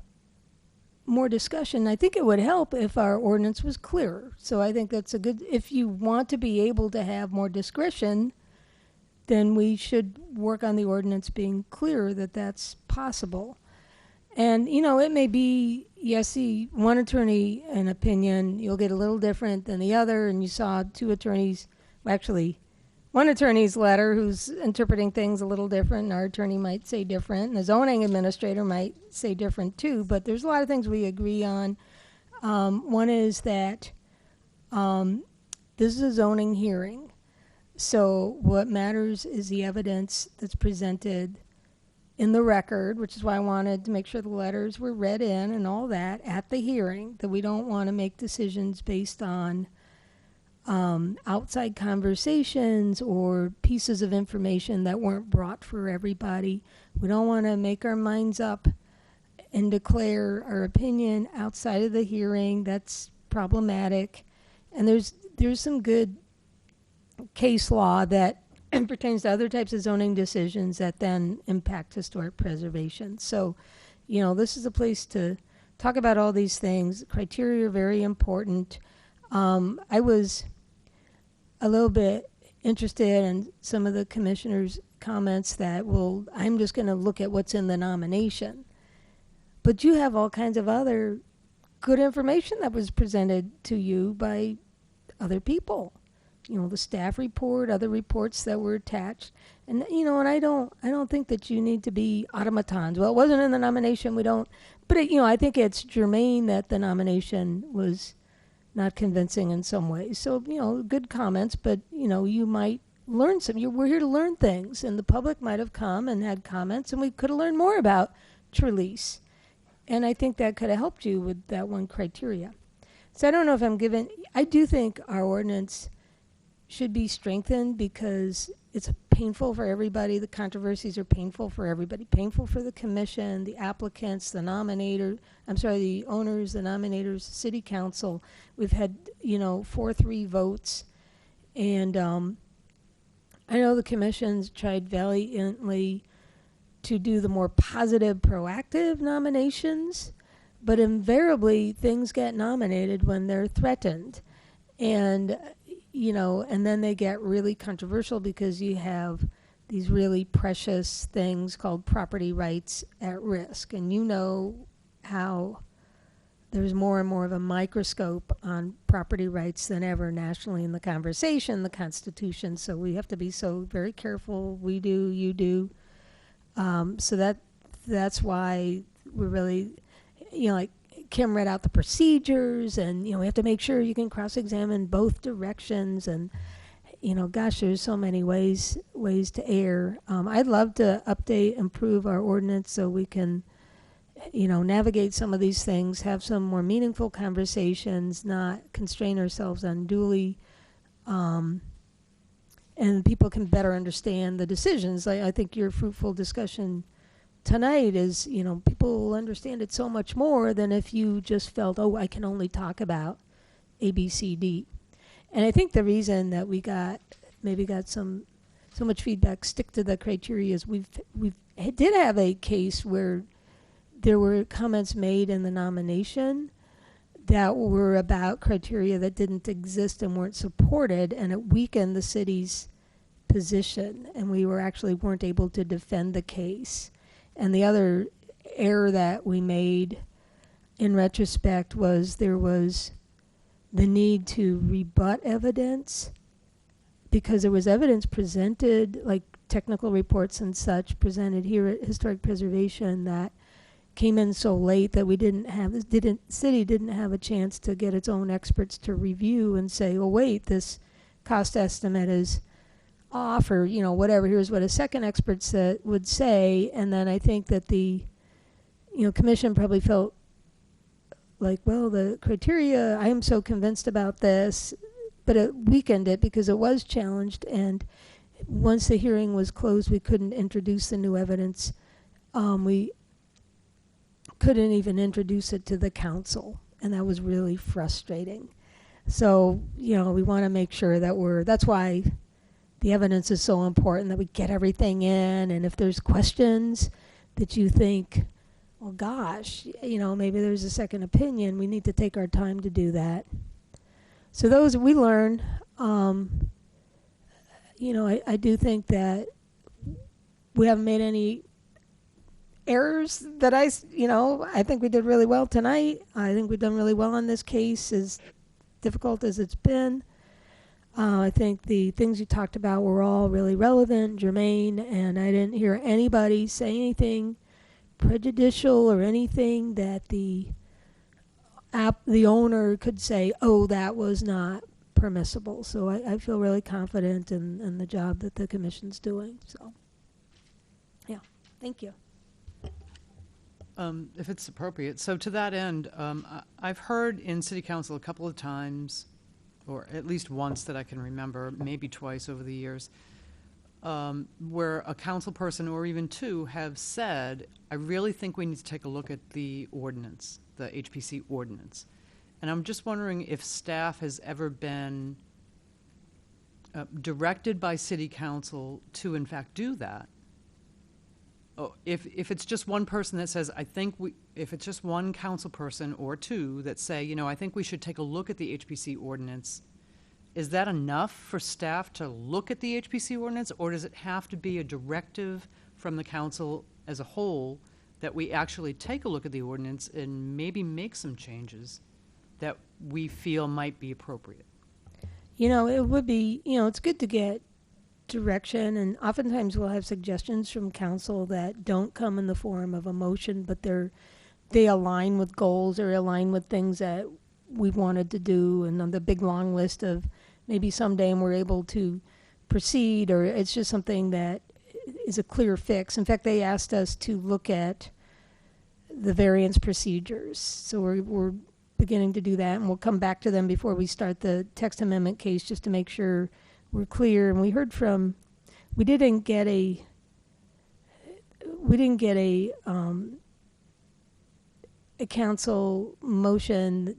more discussion. I think it would help if our ordinance was clearer. So I think that's if you want to be able to have more discretion, then we should work on the ordinance being clearer that that's possible. And, it may be, yes, one attorney, an opinion, you'll get a little different than the other, and you saw 2 attorneys, actually, one attorney's letter who's interpreting things a little different, and our attorney might say different, and the zoning administrator might say different too, but there's a lot of things we agree on. One is that this is a zoning hearing, so what matters is the evidence that's presented in the record, which is why I wanted to make sure the letters were read in and all that at the hearing, that we don't want to make decisions based on outside conversations or pieces of information that weren't brought for everybody. We don't want to make our minds up and declare our opinion outside of the hearing. That's problematic. And there's some good case law that pertains to other types of zoning decisions that then impact historic preservation. So, this is a place to talk about all these things. Criteria are very important. I was a little bit interested in some of the commissioners' comments that, well, I'm just going to look at what's in the nomination. But you have all kinds of other good information that was presented to you by other people. The staff report, other reports that were attached. And, and I don't think that you need to be automatons. Well, it wasn't in the nomination, we don't. But, I think it's germane that the nomination was not convincing in some ways. So, good comments, but, you might learn we're here to learn things, and the public might have come and had comments, and we could have learned more about Trelease. And I think that could have helped you with that one criteria. So I don't know if I do think our ordinance should be strengthened because it's painful for everybody. The controversies are painful for everybody. Painful for the commission, the applicants, the owners, the nominators, the city council. We've had, 4-3 votes. And I know the commission's tried valiantly to do the more positive, proactive nominations, but invariably things get nominated when they're threatened. And and then they get really controversial because you have these really precious things called property rights at risk. And how there's more and more of a microscope on property rights than ever nationally in the conversation, the Constitution. So we have to be so very careful. We do, you do. So that's why we're really, Kim read out the procedures, and we have to make sure you can cross-examine both directions, and gosh, there's so many ways to err. I'd love to update, improve our ordinance so we can, navigate some of these things, have some more meaningful conversations, not constrain ourselves unduly, and people can better understand the decisions. I think your fruitful discussion tonight is, people will understand it so much more than if you just felt, oh, I can only talk about A, B, C, D. And I think the reason that we got so much feedback, stick to the criteria, is we did have a case where there were comments made in the nomination that were about criteria that didn't exist and weren't supported, and it weakened the city's position, and we weren't able to defend the case. And the other error that we made in retrospect was there was the need to rebut evidence, because there was evidence presented, like technical reports and such, presented here at Historic Preservation that came in so late that the city didn't have a chance to get its own experts to review and say, oh wait, this cost estimate is off, or whatever. Here's what a second expert would say. And then I think that the commission probably felt like, well, the criteria, I am so convinced about this, but it weakened it because it was challenged, and once the hearing was closed, we couldn't introduce the new evidence. We couldn't even introduce it to the council, and that was really frustrating. So, we want to make sure that that's why the evidence is so important, that we get everything in, and if there's questions that you think, well, gosh, maybe there's a second opinion, we need to take our time to do that. So those we learn. I do think that we haven't made any errors that I think we did really well tonight. I think we've done really well on this case, as difficult as it's been. I think the things you talked about were all really relevant, germane, and I didn't hear anybody say anything prejudicial or anything that the owner could say, oh, that was not permissible. So I feel really confident in the job that the commission's doing. So, yeah, thank you. If it's appropriate. So to that end, I've heard in City Council a couple of times, or at least once that I can remember, maybe twice over the years, where a council person or even two have said, I really think we need to take a look at the ordinance, the HPC ordinance. And I'm just wondering if staff has ever been directed by City Council to, in fact, do that. Oh, if it's just one person that says, if it's just one council person or two that say, I think we should take a look at the HPC ordinance, is that enough for staff to look at the HPC ordinance, or does it have to be a directive from the council as a whole that we actually take a look at the ordinance and maybe make some changes that we feel might be appropriate? It would be, it's good to get direction, and oftentimes we'll have suggestions from council that don't come in the form of a motion, but they align with goals or align with things that we've wanted to do, and on the big long list of maybe someday we're able to proceed, or it's just something that is a clear fix. In fact, they asked us to look at the variance procedures, so we're beginning to do that, and we'll come back to them before we start the text amendment case, just to make sure we're clear. And we heard from, we didn't get a council motion,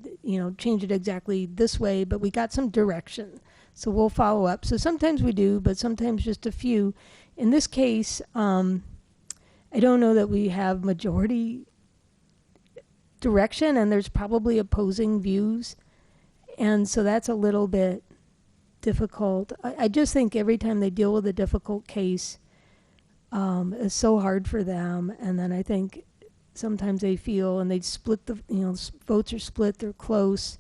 change it exactly this way, but we got some direction. So we'll follow up. So sometimes we do, but sometimes just a few. In this case, I don't know that we have majority direction, and there's probably opposing views. And so that's a little bit difficult. I just think every time they deal with a difficult case, it's so hard for them. And then I think sometimes they feel, and they split votes are split, they're close.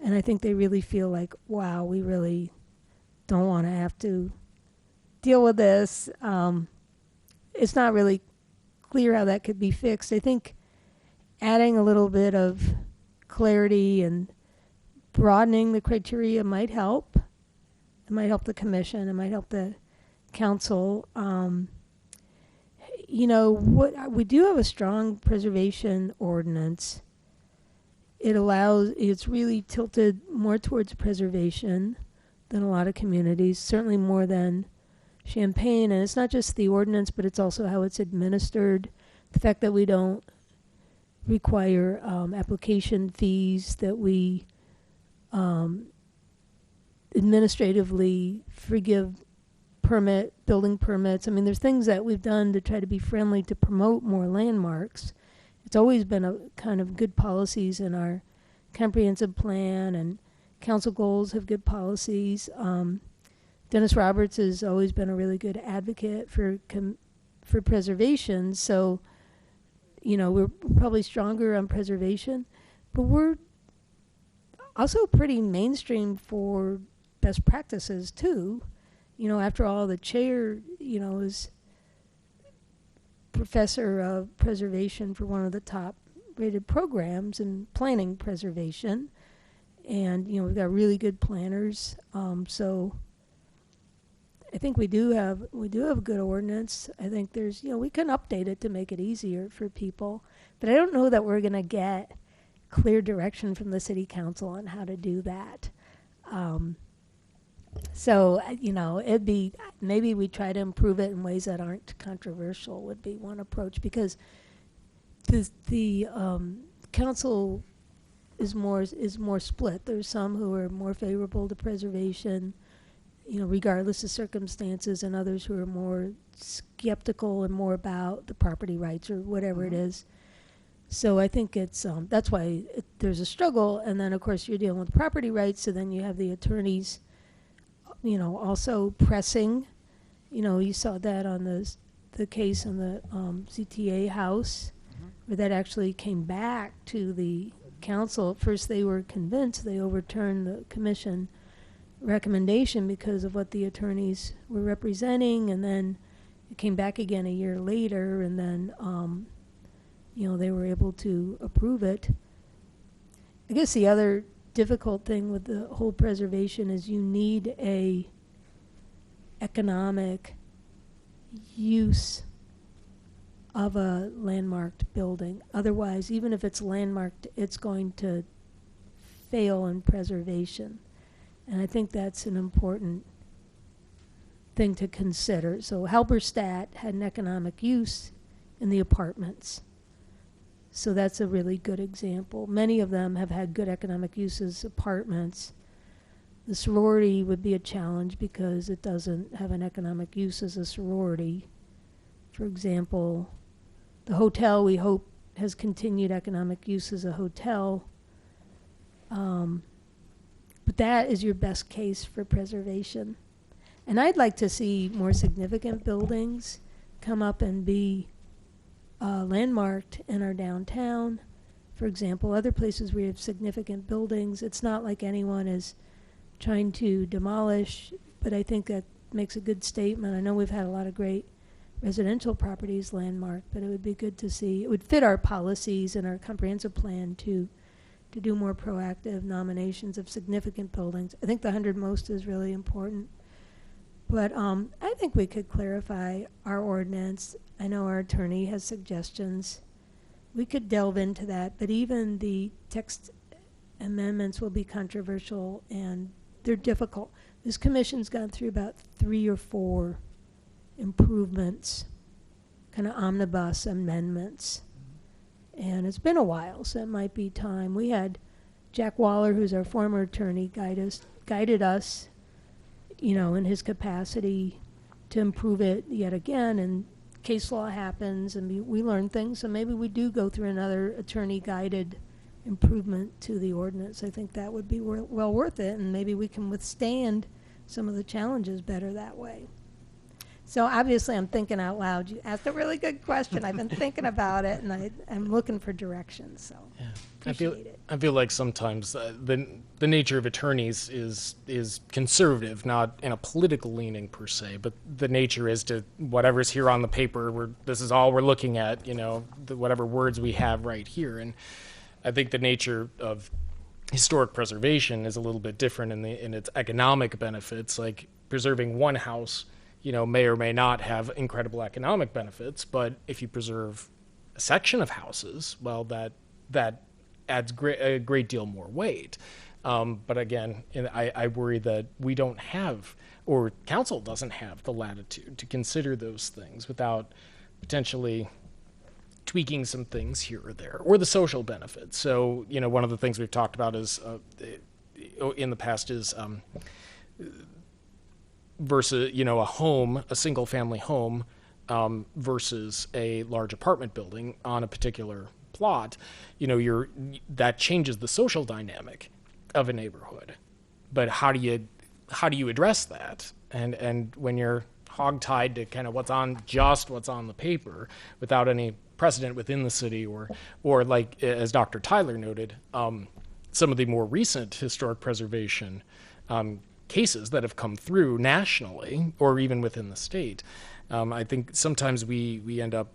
And I think they really feel like, wow, we really don't want to have to deal with this. It's not really clear how that could be fixed. I think adding a little bit of clarity and broadening the criteria might help. It might help the commission. It might help the council. What we do have a strong preservation ordinance. It's really tilted more towards preservation than a lot of communities, certainly more than Champaign. And it's not just the ordinance, but it's also how it's administered. The fact that we don't require application fees, that we administratively forgive building permits. I mean, there's things that we've done to try to be friendly to promote more landmarks. It's always been a kind of good policies in our comprehensive plan, and council goals have good policies. Dennis Roberts has always been a really good advocate for preservation. So, we're probably stronger on preservation, but we're also pretty mainstream for best practices too. After all, the chair, is professor of preservation for one of the top rated programs in planning preservation. And, we've got really good planners. So I think we do have a good ordinance. I think there's, we can update it to make it easier for people. But I don't know that we're going to get clear direction from the city council on how to do that. So, it'd be, maybe we try to improve it in ways that aren't controversial would be one approach, because the council is more split. There's some who are more favorable to preservation, regardless of circumstances, and others who are more skeptical and more about the property rights or whatever it is. So I think it's that's why there's a struggle. And then, of course, you're dealing with property rights, so then you have the attorneys also pressing. You saw that on the case on the CTA house, where that actually came back to the council. At first they were convinced, they overturned the commission recommendation because of what the attorneys were representing, and then it came back again a year later, and then they were able to approve it. I guess the other difficult thing with the whole preservation is you need a economic use of a landmarked building. Otherwise, even if it's landmarked, it's going to fail in preservation. And I think that's an important thing to consider. So Halberstadt had an economic use in the apartments. So that's a really good example. Many of them have had good economic uses, apartments. The sorority would be a challenge because it doesn't have an economic use as a sorority. For example, the hotel, we hope, has continued economic use as a hotel. But that is your best case for preservation. And I'd like to see more significant buildings come up and be landmarked in our downtown. For example, other places where you have significant buildings, it's not like anyone is trying to demolish, but I think that makes a good statement. I know we've had a lot of great residential properties landmarked, but it would be good to see. It would fit our policies and our comprehensive plan to do more proactive nominations of significant buildings. I think the 100 most is really important. But I think we could clarify our ordinance. I know our attorney has suggestions. We could delve into that, but even the text amendments will be controversial, and they're difficult. This commission's gone through about 3 or 4 improvements, kind of omnibus amendments. And it's been a while, so it might be time. We had Jack Waller, who's our former attorney, guided us, in his capacity to improve it yet again. And case law happens, and we learn things. So maybe we do go through another attorney-guided improvement to the ordinance. I think that would be well worth it, and maybe we can withstand some of the challenges better that way. So obviously I'm thinking out loud. You asked a really good question. I've been thinking about it, and I'm looking for direction. So Yeah. appreciate it. I feel like sometimes the nature of attorneys is conservative, not in a political leaning per se, but the nature is to whatever's here on the paper. This is all we're looking at. Whatever words we have right here, and I think the nature of historic preservation is a little bit different in its economic benefits. Like preserving one house, may or may not have incredible economic benefits, but if you preserve a section of houses, well, that adds a great deal more weight. But again, I worry that we don't have, or council doesn't have, the latitude to consider those things without potentially tweaking some things here or there, or the social benefits. So, one of the things we've talked about is in the past is versus, a single family home versus a large apartment building on a particular plot. That changes the social dynamic of a neighborhood. But how do you address that? And when you're hogtied to kind of what's on the paper without any precedent within the city, or like as Dr. Tyler noted, some of the more recent historic preservation cases that have come through nationally or even within the state, I think sometimes we end up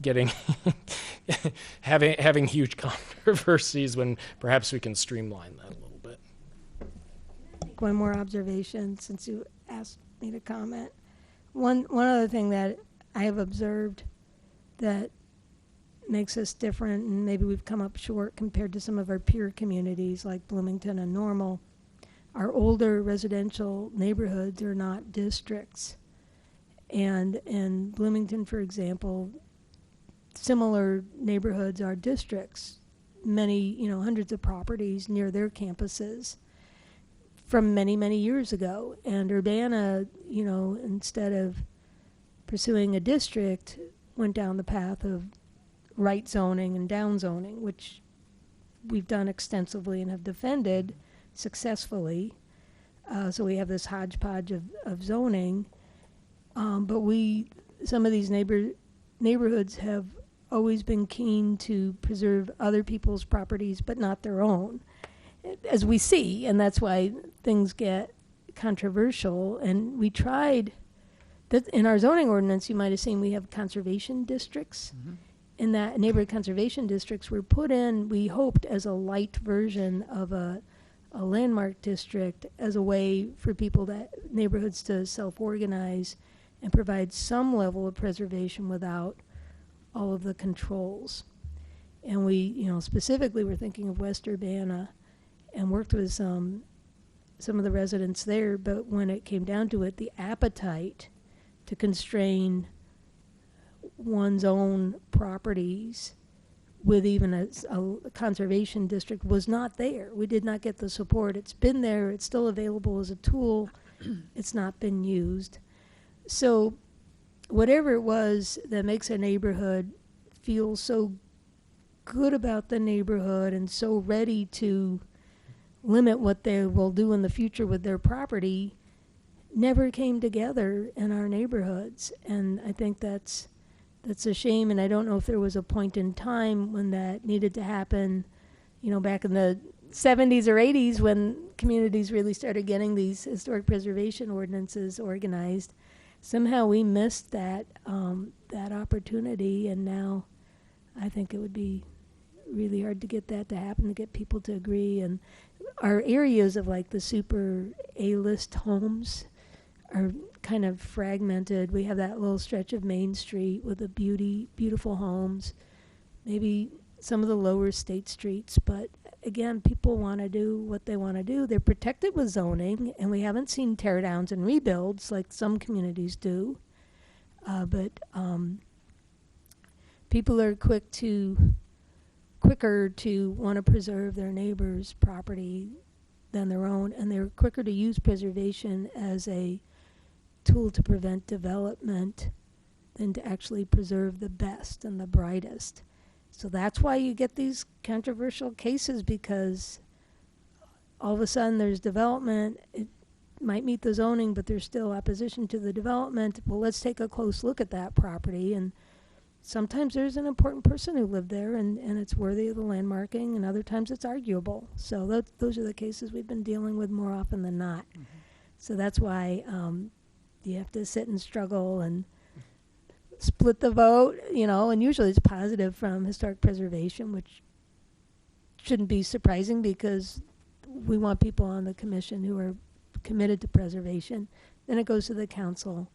getting having huge controversies when perhaps we can streamline that a little bit. One more observation, since you asked me to comment. One other thing that I have observed that makes us different, and maybe we've come up short compared to some of our peer communities like Bloomington and Normal, our older residential neighborhoods are not districts. And in Bloomington, for example, similar neighborhoods are districts. Many, hundreds of properties near their campuses from many, many years ago. And Urbana, instead of pursuing a district, went down the path of right zoning and down zoning, which we've done extensively and have defended successfully. So we have this hodgepodge of zoning. But some of these neighborhoods have always been keen to preserve other people's properties, but not their own, as we see, and that's why things get controversial. And we tried that in our zoning ordinance. You might have seen we have conservation districts. Mm-hmm. In that neighborhood conservation districts were put in, we hoped, as a light version of a landmark district, as a way for neighborhoods to self-organize and provide some level of preservation without all of the controls. And we, specifically were thinking of West Urbana and worked with some of the residents there, but when it came down to it, the appetite to constrain one's own properties with even a conservation district was not there. We did not get the support. It's been there. It's still available as a tool. It's not been used. So whatever it was that makes a neighborhood feel so good about the neighborhood and so ready to limit what they will do in the future with their property never came together in our neighborhoods. And I think that's a shame, and I don't know if there was a point in time when that needed to happen, back in the 70s or 80s when communities really started getting these historic preservation ordinances organized. Somehow we missed that opportunity, and now I think it would be really hard to get that to happen, to get people to agree. And our areas of like the super A-list homes are kind of fragmented. We have that little stretch of Main Street with the beautiful homes, maybe some of the lower state streets, but again, people want to do what they want to do. They're protected with zoning, and we haven't seen tear downs and rebuilds like some communities do. But people are quicker to want to preserve their neighbor's property than their own, and they're quicker to use preservation as a tool to prevent development than to actually preserve the best and the brightest. So that's why you get these controversial cases, because all of a sudden there's development. It might meet the zoning, but there's still opposition to the development. Well, let's take a close look at that property. And sometimes there's an important person who lived there, and it's worthy of the landmarking, and other times it's arguable. So those are the cases we've been dealing with more often than not. Mm-hmm. So that's why you have to sit and struggle and split the vote, and usually it's positive from historic preservation, which shouldn't be surprising because we want people on the commission who are committed to preservation. Then it goes to the council,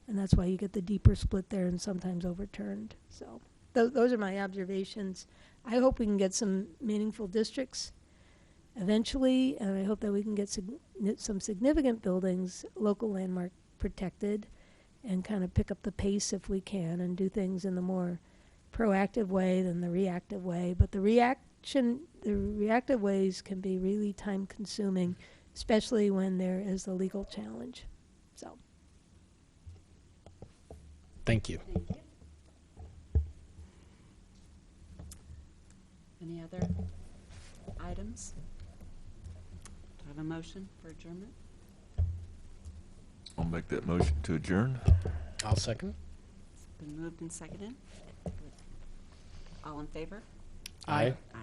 and that's why you get the deeper split there and sometimes overturned. So those are my observations. I hope we can get some meaningful districts eventually, and I hope that we can get some significant buildings, local landmark protected, and kind of pick up the pace if we can and do things in the more proactive way than the reactive way. But the reactive ways can be really time consuming, especially when there is a legal challenge. So, Thank you. Thank you. Any other items? Do I have a motion for adjournment? I'll make that motion to adjourn. I'll second. It's been moved and seconded. All in favor? Aye. Aye.